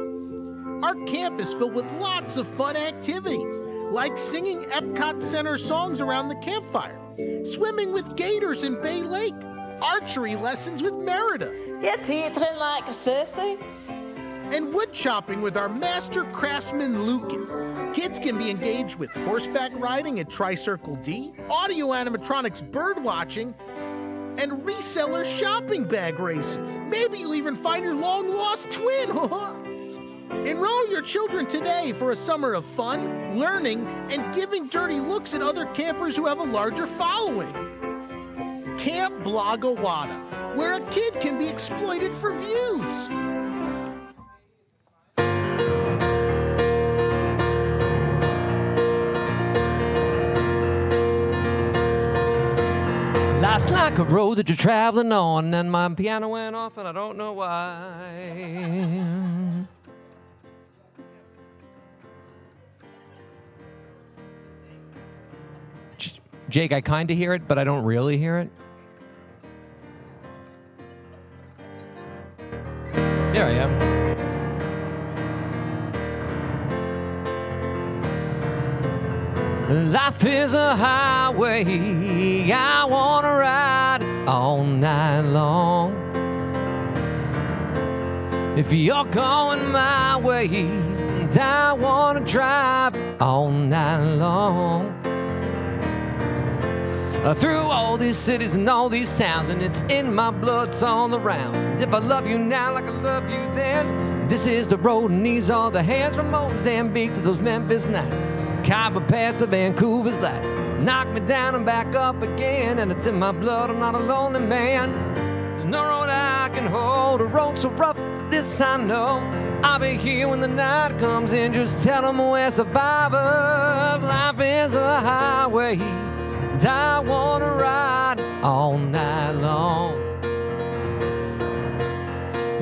Our camp is filled with lots of fun activities, like singing Epcot Center songs around the campfire, swimming with gators in Bay Lake, archery lessons with Merida, You're teaching like a sissy. and wood chopping with our master craftsman Lucas. Kids can be engaged with horseback riding at Tricircle D, audio animatronics bird watching, and reseller shopping bag races. Maybe you'll even find your long-lost twin. Enroll your children today for a summer of fun, learning, and giving dirty looks at other campers who have a larger following. Camp Blogawada, where a kid can be exploited for views. Life's like a road that you're traveling on, and my piano went off, and I don't know why. Jake, I kind of hear it, but I don't really hear it. There I am. Life is a highway, I want to ride it all night long. If you're going my way, and I want to drive it all night long. Through all these cities and all these towns, and it's in my blood, it's all around. If I love you now like I love you then, this is the road and these are the hands from Mozambique to those Memphis nights. Cabo past to Vancouver's lights. Knock me down and back up again, and it's in my blood, I'm not a lonely man. There's no road I can hold, a road so rough, this I know. I'll be here when the night comes in, just tell them we're survivors. Life is a highway, and I want to ride it all night long.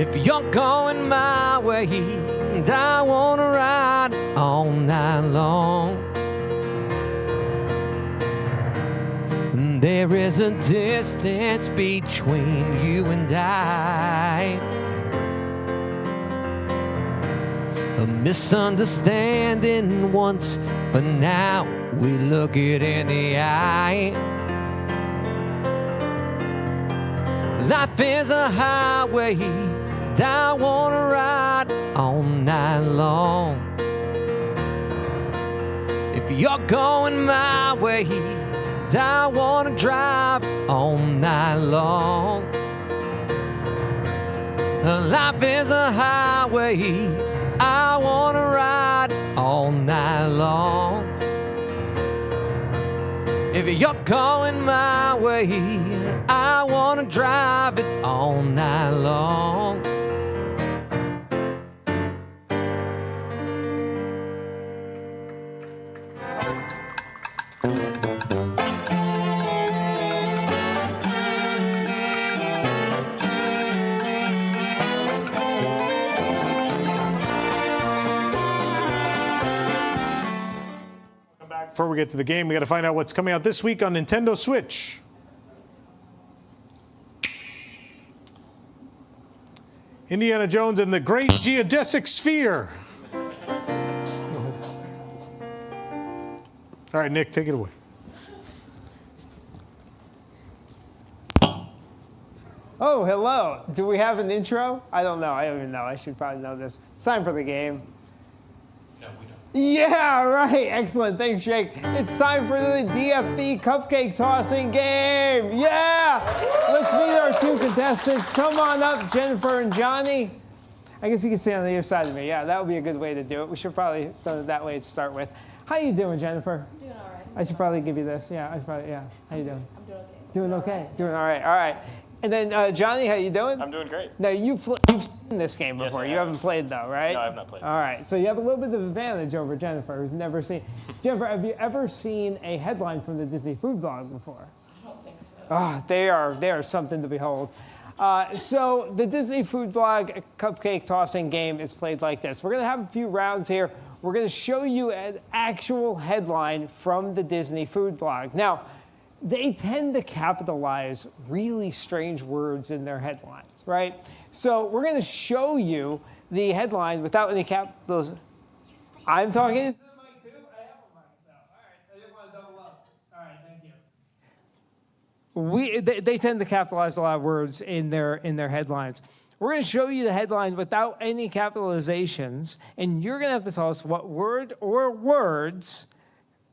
If you're going my way, and I want to ride it all night long. And there is a distance between you and I. a misunderstanding once, but now we look it in the eye. Life is a highway, and I wanna ride all night long. If you're going my way, and I wanna drive all night long. Life is a highway, I wanna ride all night long. If you're going my way, I wanna drive it all night long. Before we get to the game, we got to find out what's coming out this week on Nintendo Switch. Indiana Jones and the Great Geodesic Sphere. All right, Nick, take it away. Oh, hello. Do we have an intro? I don't know. I don't even know. I should probably know this. It's time for the game. No, we don't. Yeah, right. Excellent. Thanks, Jake. It's time for the DFB Cupcake Tossing Game. Yeah! Let's meet our two contestants. Come on up, Jennifer and Johnny. I guess you can stay on the other side of me. Yeah, that would be a good way to do it. We should probably have done it that way to start with. How you doing, Jennifer? Doing all right. I should probably give you this. Yeah, I should probably, yeah. How you doing? I'm doing okay. Doing okay. Doing all right. All right. And then, Johnny, how you doing? I'm doing great. Now, you've seen this game before. Yes, you haven't played, though, right? No, I have not played. All right. So you have a little bit of advantage over Jennifer, who's never seen. Jennifer, have you ever seen a headline from the Disney Food Blog before? I don't think so. Oh, they are something to behold. So the Disney Food Blog Cupcake Tossing Game is played like this. We're going to have a few rounds here. We're going to show you an actual headline from the Disney Food Blog. Now, they tend to capitalize really strange words in their headlines, right? So we're going to show you the headline without any capitals. I'm talking to the mic too? I have a mic though. All right, I just want to double up. All right, thank you. They tend to capitalize a lot of words in their headlines. We're going to show you the headline without any capitalizations, and you're going to have to tell us what word or words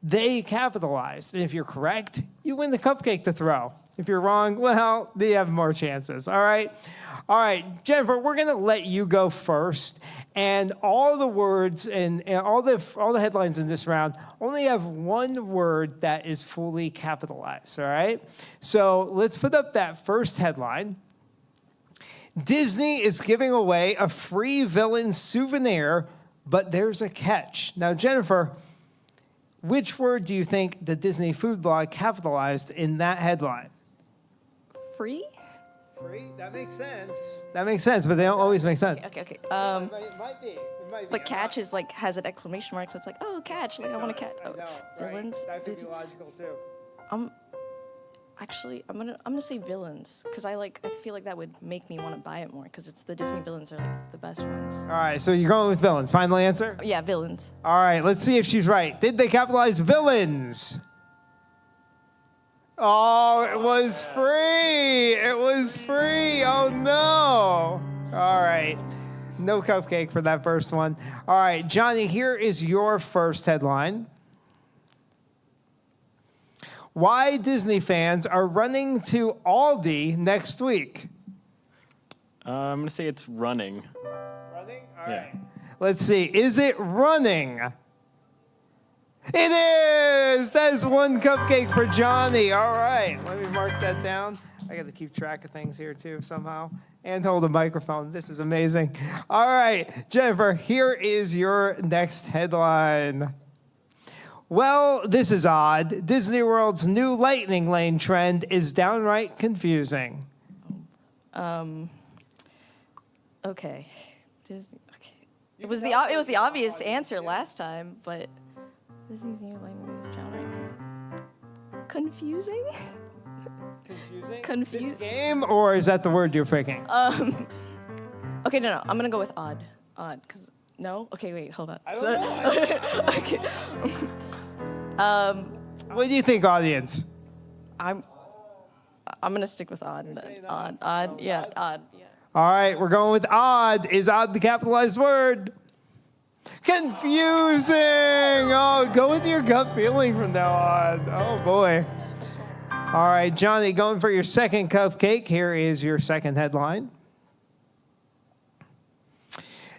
they capitalized. And if you're correct, you win the cupcake to throw. If you're wrong, well, you have more chances. All right? All right, Jennifer, we're going to let you go first. And all the words and all the headlines in this round only have one word that is fully capitalized. All right? So let's put up that first headline. Disney is giving away a free villain souvenir, but there's a catch. Now, Jennifer, which word do you think the Disney Food Blog capitalized in that headline? Free? Free? That makes sense. That makes sense, but they don't always make sense. Okay. It might be. But catch is like has an exclamation mark, so it's like, oh, catch! Like I want to catch. Oh, villains. That could be logical too. Actually, I'm gonna say villains because I feel like that would make me want to buy it more because it's the Disney villains are like the best ones. All right, so you're going with villains. Final answer? Yeah, villains. All right, let's see if she's right. Did they capitalize villains? Oh, it was free. It was free. Oh, no. All right. No cupcake for that first one. All right, Johnny, here is your first headline. Why Disney fans are running to Aldi next week? I'm going to say it's running. Running? All right. Let's see. Is it running? It is! That is one cupcake for Johnny. All right. Let me mark that down. I got to keep track of things here, too, somehow. And hold the microphone. This is amazing. All right. Jennifer, here is your next headline. Well, this is odd. Disney World's new lightning lane trend is downright confusing. Okay. Disney. Okay. It was the obvious answer last time, but Disney's new lightning is downright confusing. This game, or is that the word you're picking? Okay, no. I'm gonna go with odd. Odd, because No? Okay, wait, hold on. I don't know. Okay. What do you think, audience? I'm gonna stick with odd. Odd. Yeah, odd. Yeah. All right, we're going with odd. Is odd the capitalized word? Confusing. Oh, go with your gut feeling from now on. Oh, boy. All right, Johnny, going for your second cupcake. Here is your second headline.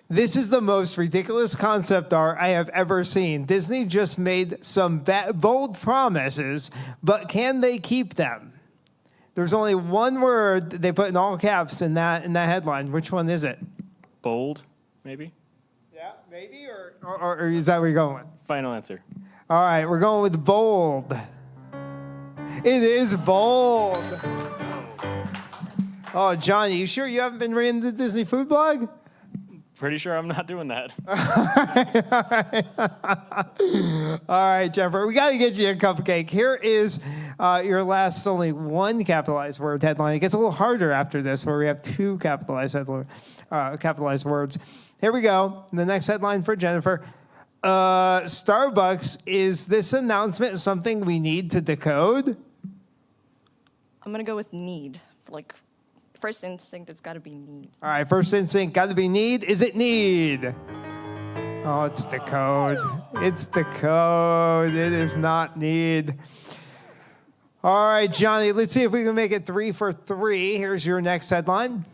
This is the most ridiculous concept art I have ever seen. Disney just made some bold promises, but can they keep them? There's only one word they put in all caps in that headline. Which one is it? Bold, maybe? Yeah, maybe, or is that where you're going with? Final answer. All right, we're going with bold. It is bold. Oh, Johnny, you sure you haven't been reading the Disney food blog? Pretty sure I'm not doing that. All right, Jennifer, we got to get you a cupcake. Here is your last only one capitalized word headline. It gets a little harder after this, where we have two capitalized words. Here we go. The next headline for Jennifer. Starbucks, is this announcement something we need to decode? I'm gonna go with need. For like, first instinct, it's gotta be need. All right, first instinct, got to be need. Is it need? Oh, it's the code. It's the code. It is not need. All right, Johnny, let's see if we can make it 3 for 3. Here's your next headline.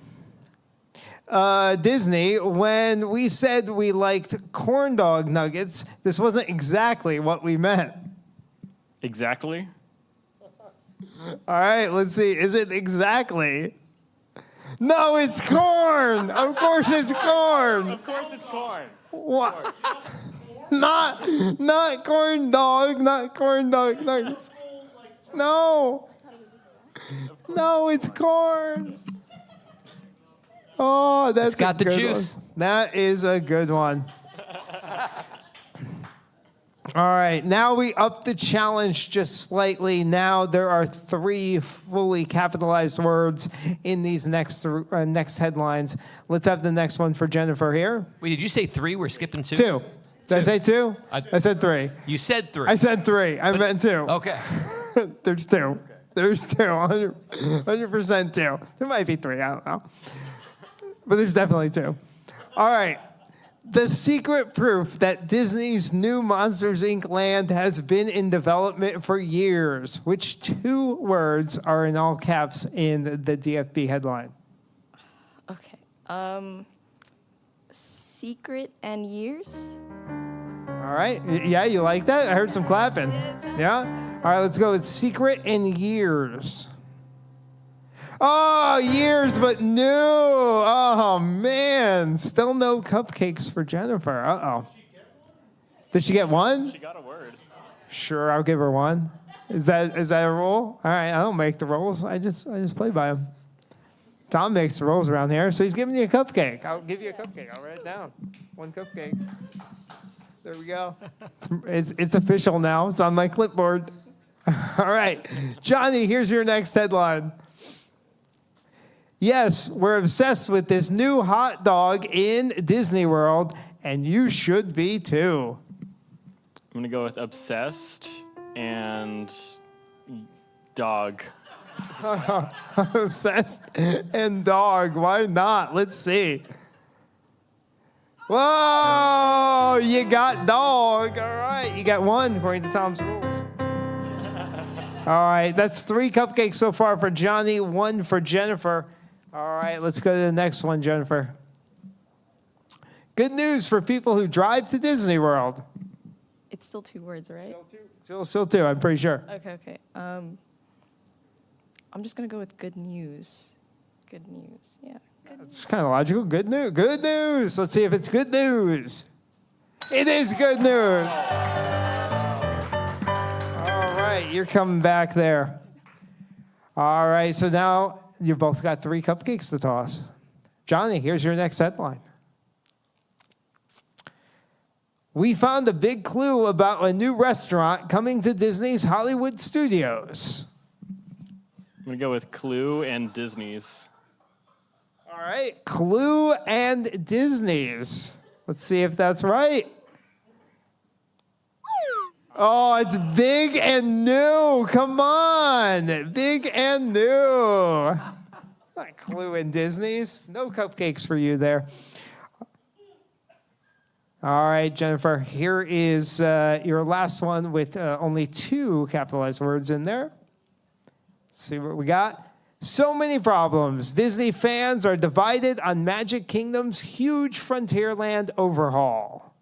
Disney, when we said we liked corn dog nuggets, this wasn't exactly what we meant. Exactly? All right, let's see. Is it exactly? No, it's corn. Of course it's corn. Of course it's corn. What? Not corn dog, not corn dog nuggets. No. No, it's corn. Oh, that's It's got a the good juice. one. That is a good one. All right, now we up the challenge just slightly. Now there are 3 fully capitalized words in these next headlines. Let's have the next one for Jennifer here. Wait, did you say 3? We're skipping 2? 2. Did I say 2? I said 3. You said 3. I said 3. I meant 2. Okay. There's 2. There's 2. 100% 2. There might be 3. I don't know. But there's definitely 2. All right. The secret proof that Disney's new Monsters, Inc. land has been in development for years. Which 2 words are in all caps in the DFB headline? Okay. Secret and years? All right. Yeah, you like that? I heard some clapping. Yeah? All right, let's go with secret and years. Oh, years, but new. Oh, man. Still no cupcakes for Jennifer. Uh-oh. Did she get one? She got a word. Sure, I'll give her one. Is that a rule? All right, I don't make the rules. I just play by them. Tom makes the rules around here, so he's giving you a cupcake. I'll give you a cupcake. I'll write it down. 1 cupcake. There we go. It's official now. It's on my clipboard. All right. Johnny, here's your next headline. Yes, we're obsessed with this new hot dog in Disney World, and you should be too. I'm going to go with obsessed and dog. Obsessed and dog. Why not? Let's see. Whoa, you got dog. All right, you got 1 according to Tom's rules. All right, that's 3 cupcakes so far for Johnny, 1 for Jennifer. All right, let's go to the next one, Jennifer. Good news for people who drive to Disney World. It's still 2 words, right? Still 2, I'm pretty sure. Okay. I'm just gonna go with good news. Good news, yeah. It's kind of logical. Good news. Good news. Let's see if it's good news. It is good news. All right, you're coming back there. All right, so now you both got 3 cupcakes to toss. Johnny, here's your next headline. We found a big clue about a new restaurant coming to Disney's Hollywood Studios. I'm going to go with Clue and Disney's. All right, Clue and Disney's. Let's see if that's right. Oh, it's big and new. Come on. Big and new. Not Clue and Disney's. No cupcakes for you there. All right, Jennifer, here is your last one with only 2 capitalized words in there. Let's see what we got. So many problems. Disney fans are divided on Magic Kingdom's huge Frontierland overhaul.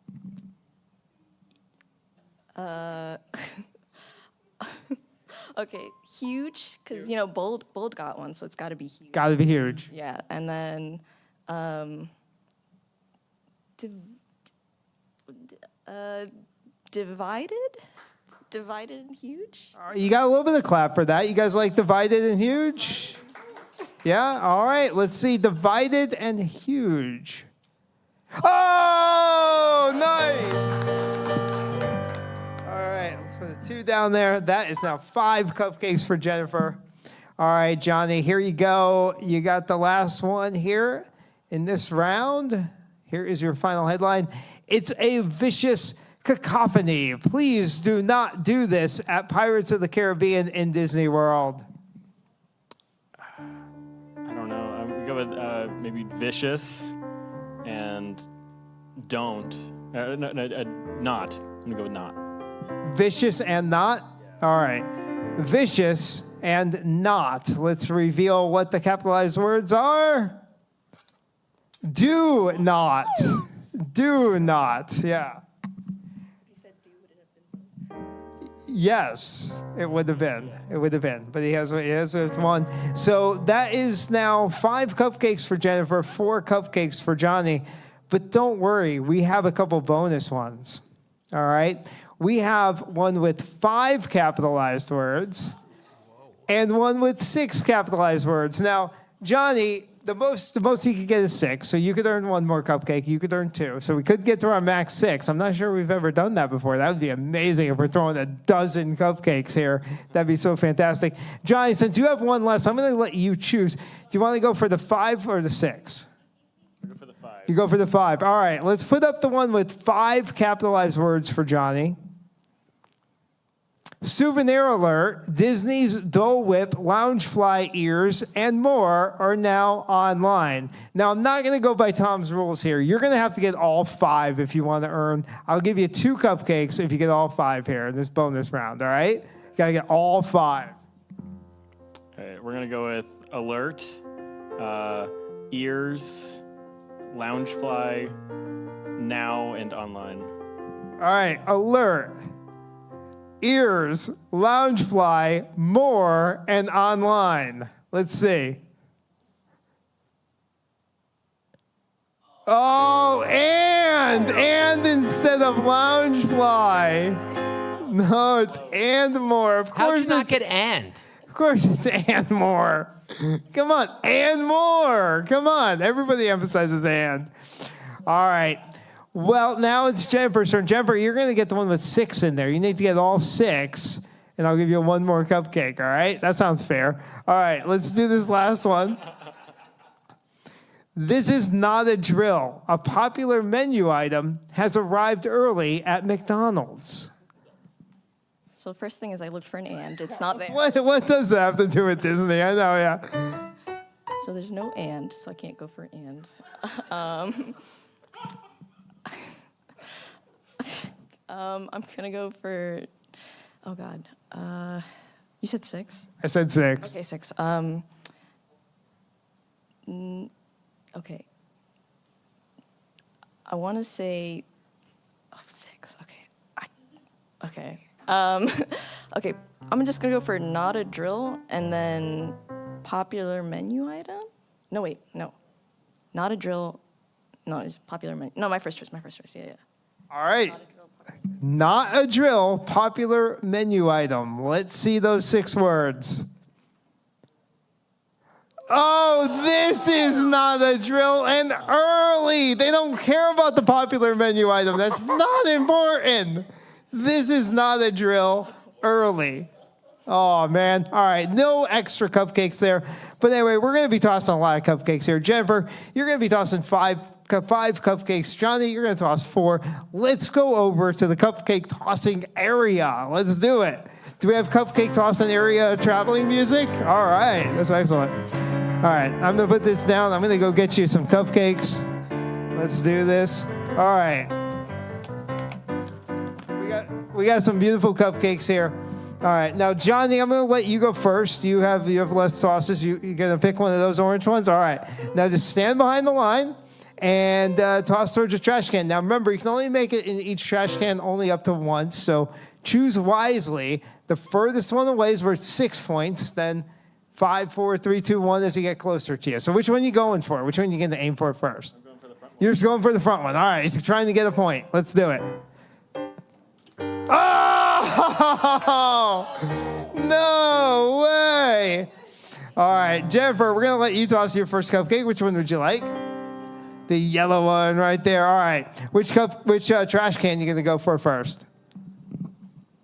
Okay, huge, because, Bold got one, so it's got to be huge. Got to be huge. Yeah, and then divided and huge. You got a little bit of clap for that. You guys like divided and huge? Yeah, all right. Let's see, divided and huge. Oh, nice. All right, let's put a 2 down there. That is now 5 cupcakes for Jennifer. All right, Johnny, here you go. You got the last one here in this round. Here is your final headline. It's a vicious cacophony. Please do not do this at Pirates of the Caribbean in Disney World. I don't know. I'm going to go with maybe vicious and don't. Not. I'm going to go with not. Vicious and not? All right. Vicious and not. Let's reveal what the capitalized words are. Do not. Do not. Yeah. If you said do, would it have been? Yes, it would have been. It would have been. But he has it's 1. So that is now 5 cupcakes for Jennifer, 4 cupcakes for Johnny. But don't worry, we have a couple bonus ones. All right? We have one with 5 capitalized words and one with 6 capitalized words. Now, Johnny, the most he could get is 6, so you could earn 1 more cupcake. You could earn 2, so we could get to our max 6. I'm not sure we've ever done that before. That would be amazing if we're throwing a dozen cupcakes here. That'd be so fantastic. Johnny, since you have 1 less, I'm going to let you choose. Do you want to go for the 5 or the 6? I'll go for the 5. You go for the 5. All right, let's put up the one with 5 capitalized words for Johnny. Souvenir alert, Disney's Dole Whip, Loungefly ears, and more are now online. Now, I'm not going to go by Tom's rules here. You're going to have to get all 5 if you want to earn. I'll give you 2 cupcakes if you get all 5 here in this bonus round, all right? You got to get all 5. All right, we're going to go with alert, ears, Loungefly, now and online. All right, alert. Ears, Loungefly, more, and online. Let's see. Oh, and instead of Loungefly. No, it's and more. Of course, how'd you not get and? Of course, it's and more. Come on, and more. Come on, everybody emphasizes and. All right. Well, now it's Jennifer's turn. Jennifer, you're going to get the one with 6 in there. You need to get all 6, and I'll give you 1 more cupcake, all right? That sounds fair. All right, let's do this last one. This is not a drill. A popular menu item has arrived early at McDonald's. So first thing is I looked for an and. It's not there. What does that have to do with Disney? I know, yeah. So there's no and, so I can't go for and. I'm gonna go for, oh God, you said 6? I said 6. Okay, 6. Okay. I want to say, 6. Okay. Okay. Okay. I'm just gonna go for not a drill and then popular menu item. No, wait, no, not a drill. No, it's popular menu. No, my first choice. Yeah. All right. Not a drill, popular menu item. Let's see those 6 words. Oh, this is not a drill and early. They don't care about the popular menu item. That's not important. This is not a drill early. Oh, man. All right. No extra cupcakes there. But anyway, we're going to be tossing a lot of cupcakes here. Jennifer, you're going to be tossing 5 5 cupcakes. Johnny, you're going to toss 4. Let's go over to the cupcake tossing area. Let's do it. Do we have cupcake tossing area traveling music? All right, that's excellent. All right, I'm going to put this down. I'm going to go get you some cupcakes. Let's do this. All right. We got some beautiful cupcakes here. All right, now Johnny, I'm going to let you go first. You have less tosses. You're going to pick one of those orange ones. All right, now just stand behind the line and toss towards the trash can. Now remember, you can only make it in each trash can only up to once. So choose wisely. The furthest one away is worth 6 points. Then 5, 4, 3, 2, 1 as you get closer to you. So which one are you going for? Which one are you going to aim for first? I'm going for the front one. You're just going for the front one. All right, he's trying to get a point. Let's do it. Oh, no way. All right, Jennifer, we're going to let you toss your first cupcake. Which one would you like? The yellow one right there. All right. Which trash can are you going to go for first?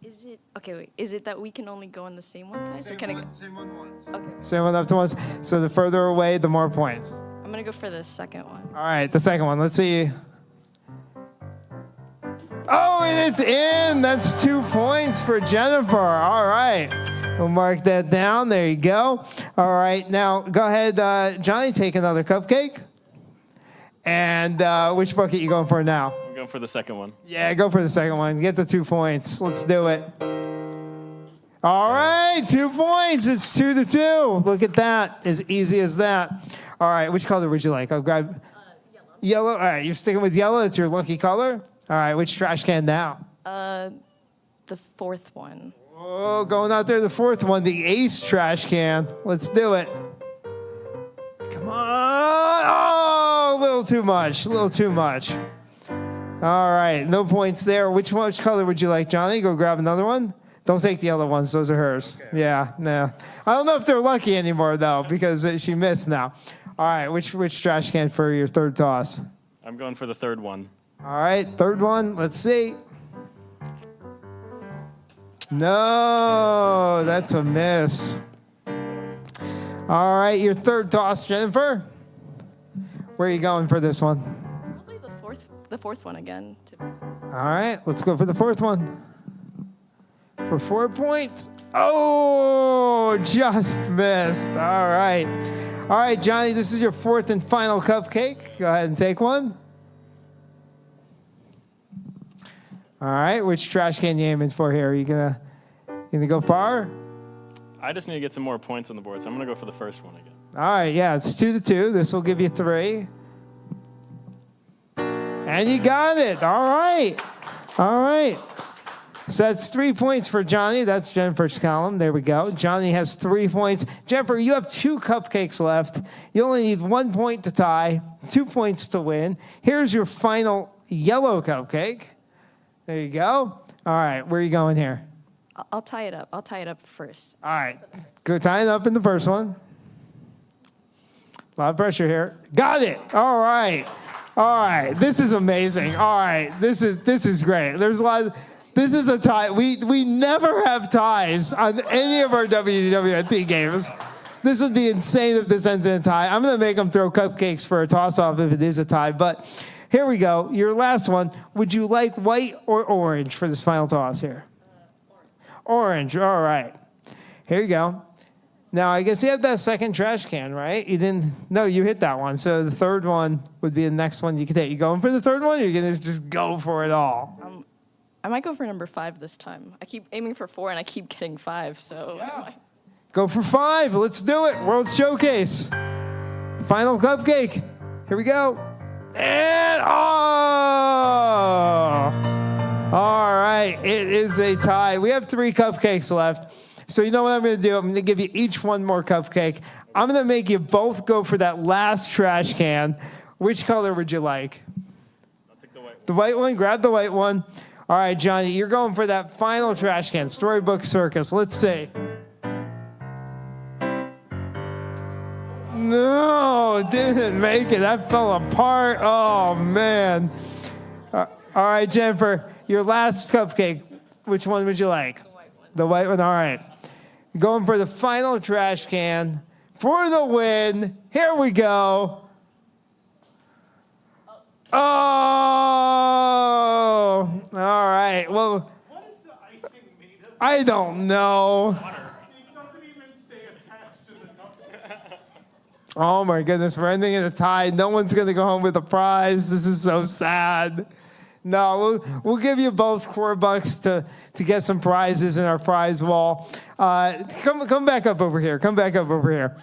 Is it, okay, wait. Is it that we can only go in the same one twice? Same one once. Okay. Same one up to once. So the further away, the more points. I'm going to go for the second one. All right, the second one. Let's see. Oh, and it's in. That's 2 points for Jennifer. All right. We'll mark that down. There you go. All right. Now, go ahead, Johnny, take another cupcake. And which bucket you going for now? I'm going for the second one. Yeah, go for the second one. Get the 2 points. Let's do it. All right, 2 points. It's 2-2. Look at that. As easy as that. All right, which color would you like? I'll grab yellow. All right, you're sticking with yellow. It's your lucky color. All right, which trash can now? The fourth one. Oh, going out there, the fourth one, the ace trash can. Let's do it. Come on. Oh, a little too much. A little too much. All right, no points there. Which color would you like, Johnny? Go grab another one. Don't take the other ones. Those are hers. Okay. Yeah, no. I don't know if they're lucky anymore, though, because she missed now. All right, which trash can for your third toss? I'm going for the third one. All right, third one. Let's see. No, that's a miss. All right, your third toss, Jennifer. Where are you going for this one? Probably the fourth one again. All right, let's go for the fourth one. For 4 points. Oh, just missed. All right. All right, Johnny, this is your fourth and final cupcake. Go ahead and take one. All right, which trash can you aiming for here? Are you gonna go far? I just need to get some more points on the board, so I'm gonna go for the first one again. All right, yeah, it's 2-2. This will give you 3. And you got it. All right. All right. So that's 3 points for Johnny. That's Jennifer's column. There we go. Johnny has 3 points. Jennifer, you have 2 cupcakes left. You only need 1 point to tie, 2 points to win. Here's your final yellow cupcake. There you go. All right, where are you going here? I'll tie it up. I'll tie it up first. All right, go tie it up in the first one. A lot of pressure here. Got it. All right. All right. This is amazing. All right. This is great. There's a lot of, this is a tie. We never have ties on any of our WDWNT games. This would be insane if this ends in a tie. I'm going to make them throw cupcakes for a toss-off if it is a tie. But here we go. Your last one. Would you like white or orange for this final toss here? Orange. All right. Here you go. Now, I guess you have that second trash can, right? You didn't. No, you hit that one. So the third one would be the next one you could take. You going for the third one, or you going to just go for it all? I might go for number 5 this time. I keep aiming for 4, and I keep getting 5, so... Yeah. Go for 5. Let's do it. World Showcase. Final cupcake. Here we go. And, oh! All right. It is a tie. We have 3 cupcakes left. So you know what I'm going to do? I'm going to give you each one more cupcake. I'm going to make you both go for that last trash can. Which color would you like? I'll take the white one. The white one? Grab the white one. All right, Johnny, you're going for that final trash can. Storybook Circus. Let's see. No, didn't make it. That fell apart. Oh, man. All right, Jennifer, your last cupcake. Which one would you like? The white one. The white one? All right. Going for the final trash can for the win. Here we go. Oh, all right. Well, What is the icing made of? I don't know. It doesn't even stay attached to the cupcake. Oh my goodness, we're ending in a tie. No one's gonna go home with a prize. This is so sad. No, we'll give you both $4 to get some prizes in our prize wall. Come back up over here. Come back up over here.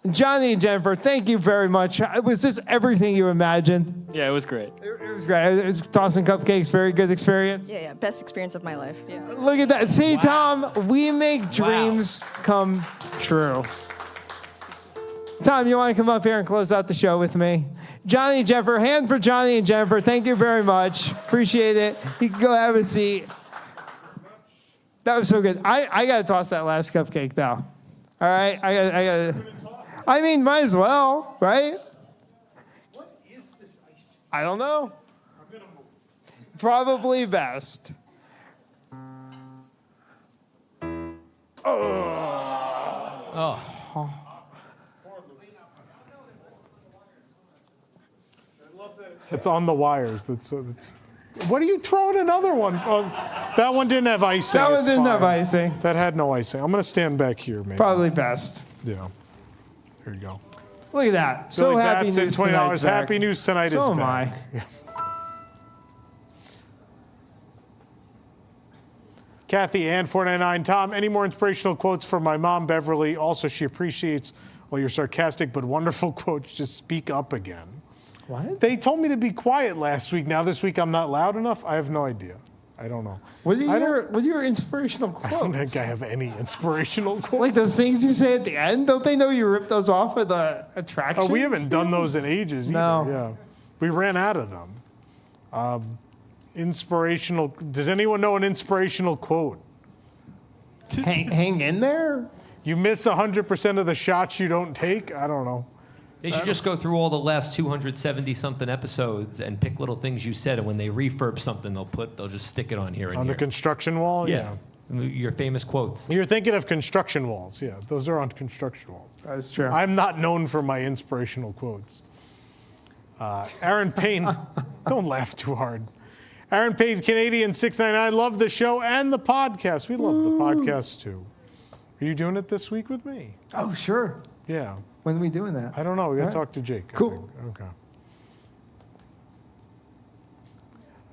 Johnny and Jennifer, thank you very much. Was this everything you imagined? Yeah, it was great. It was great. It was tossing cupcakes. Very good experience. Yeah, best experience of my life. Yeah. Look at that. See, Tom, we make dreams come true. Tom, you want to come up here and close out the show with me? Johnny and Jennifer, hand for Johnny and Jennifer. Thank you very much. Appreciate it. You can go have a seat. That was so good. I got to toss that last cupcake, though. All right? I mean, might as well, right? What is this icing? I don't know. I'm going to move. Probably best. Oh. It's on the wires. What are you throwing another one? Oh, that one didn't have icing. That one It's didn't fine. have icing. That had no icing. I'm going to stand back here, maybe. Probably best. Yeah. Here you go. Look at that. So Billy happy Batson, news $20. tonight, Zach. Happy news tonight is So am back. I. Yeah. Kathy Ann, 499. Tom, any more inspirational quotes for my mom, Beverly? Also, she appreciates all your sarcastic but wonderful quotes. Just speak up again. What? They told me to be quiet last week. Now this week I'm not loud enough? I have no idea. I don't know. What are your inspirational quotes? I don't think I have any inspirational quotes. Like those things you say at the end? Don't they know you ripped those off of the attraction? Oh, we haven't done those in ages either. No. Yeah. We ran out of them. Inspirational. Does anyone know an inspirational quote? Hang in there? You miss 100% of the shots you don't take? I don't know. They should just go through all the last 270-something episodes and pick little things you said, and when they refurb something, they'll just stick it on here and On here. the construction wall? Yeah. Your famous quotes. You're thinking of construction walls. Yeah, those are on construction walls. That's true. I'm not known for my inspirational quotes. Aaron Payne, don't laugh too hard. Aaron Payne, Canadian 699, love the show and the podcast. We love the podcast too. Are you doing it this week with me? Oh, sure. Yeah. When are we doing that? I don't know. We got to All right. talk to Jake. I Cool. think. Okay.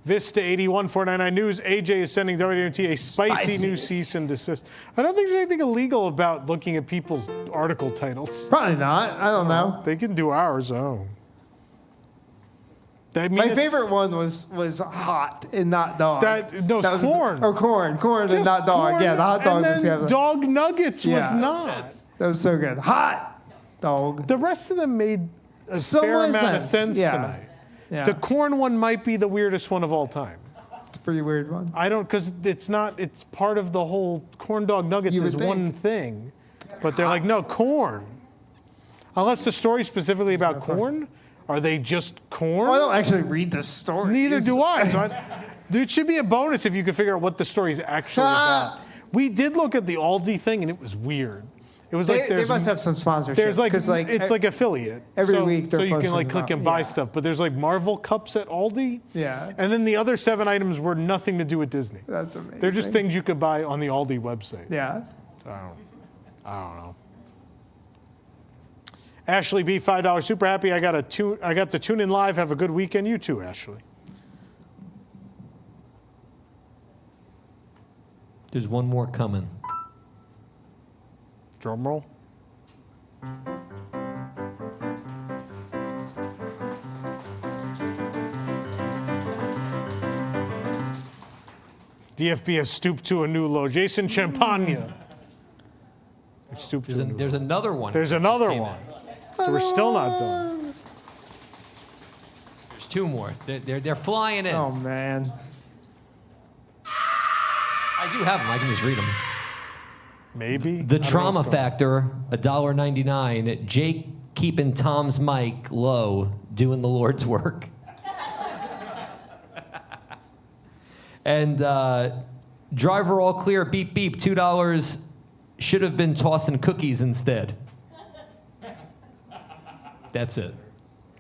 Vista 81 499 News. AJ is sending WDWNT a spicy new cease and desist. I don't think there's anything illegal about looking at people's article titles. Probably not. I don't know. They can do ours. Oh. I mean, My favorite one was hot and not dog. No, it's corn. Corn and Just not dog. corn, Yeah, the hot dog and was then dog nuggets Yeah. was not. That was so good. Hot dog. The rest of them made a So fair much amount of sense. sense Yeah. tonight. Yeah. The corn one might be the weirdest one of all time. It's a pretty weird one. I don't, because it's not, it's part of the whole corn dog nuggets You would is one think. thing. But they're like, no, corn. Unless the story's specifically about corn, are they just corn? Oh, I don't actually read the story. Neither do I. So it should be a bonus if you could figure out what the story's actually about. We did look at the Aldi thing, and it was weird. It was like They must have some sponsorship. There's like, 'cause, it's like affiliate. every week they're so you can posting like click and buy yeah. stuff. But there's like Marvel cups at Aldi. Yeah. And then the other 7 items were nothing to do with Disney. That's amazing. They're just things you could buy on the Aldi website. Yeah. So I don't know. Ashley B, $5 super happy. I got to tune in live. Have a good weekend. You too, Ashley. There's one more coming. Drum roll. DFB has stooped to a new low. Jason Champagne. Stooped to a new There's low. another one. There's another one. So we're still not done. There's 2 more. They're flying in. Oh man. I do have them. I can just read them. Maybe. The I don't know trauma what's going on. factor, $1.99. Jake keeping Tom's mic low, doing the Lord's work. And driver all clear, beep beep, $2. Should have been tossing cookies instead. That's it.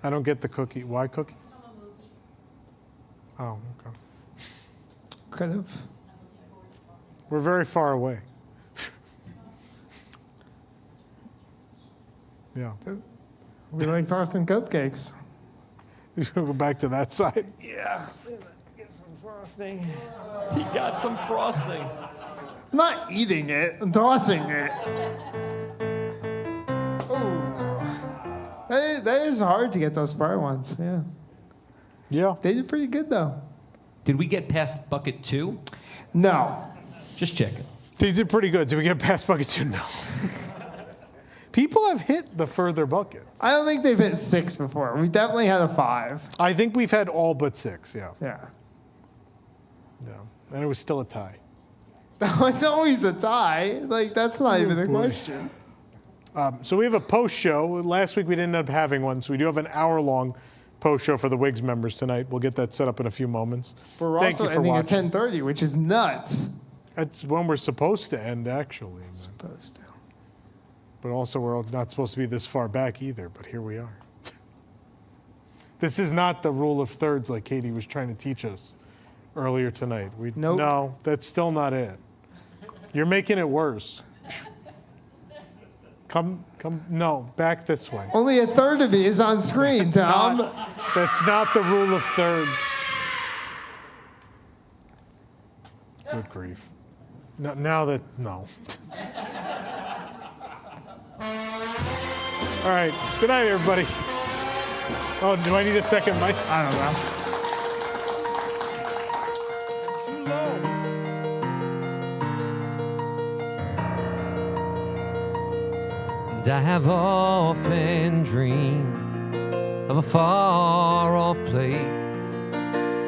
I don't get the cookie. Why cookies? Oh, okay. Could have. We're very far away. Yeah. We like tossing cupcakes. You should go back to that side. Yeah. Get some frosting. He got some frosting. I'm not eating it. I'm tossing it. Oh. That is hard to get those spire ones. Yeah. Yeah. They did pretty good, though. Did we get past bucket 2? No. Just checking. They did pretty good. Did we get past bucket 2? No. People have hit the further buckets. I don't think they've hit 6 before. We definitely had a 5. I think we've had all but 6, yeah. Yeah. Yeah. And it was still a tie. It's always a tie. Like, that's not even a question. So we have a post show. Last week we didn't end up having one, so we do have an hour-long post show for the WIGS members tonight. We'll get that set up in a few moments. But we're also ending at 10:30, which is nuts. That's when we're supposed to end, actually. Supposed to. But also we're not supposed to be this far back either, but here we are. This is not the rule of thirds like Katie was trying to teach us earlier tonight. Nope. No, that's still not it. You're making it worse. Come, no, back this way. Only a third of it is on screen, Tom. That's not the rule of thirds. Good grief. No, now that, no. All right, good night, everybody. Oh, do I need a second mic? I don't know. Too low. And I have often dreamed of a far-off place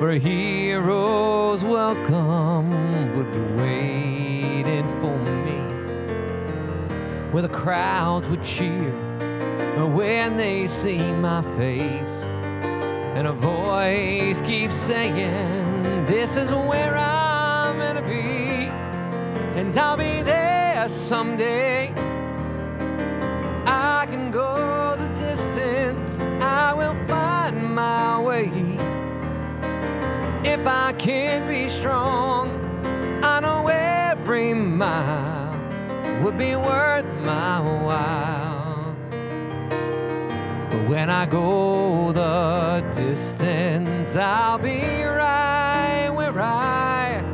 where a hero's welcome would be waiting for me, where the crowds would cheer when they see my face, and a voice keeps saying, this is where I'm gonna be, and I'll be there someday. I can go the distance, I will find my way. If I can't be strong, I know every mile would be worth my while. But when I go the distance, I'll be right where I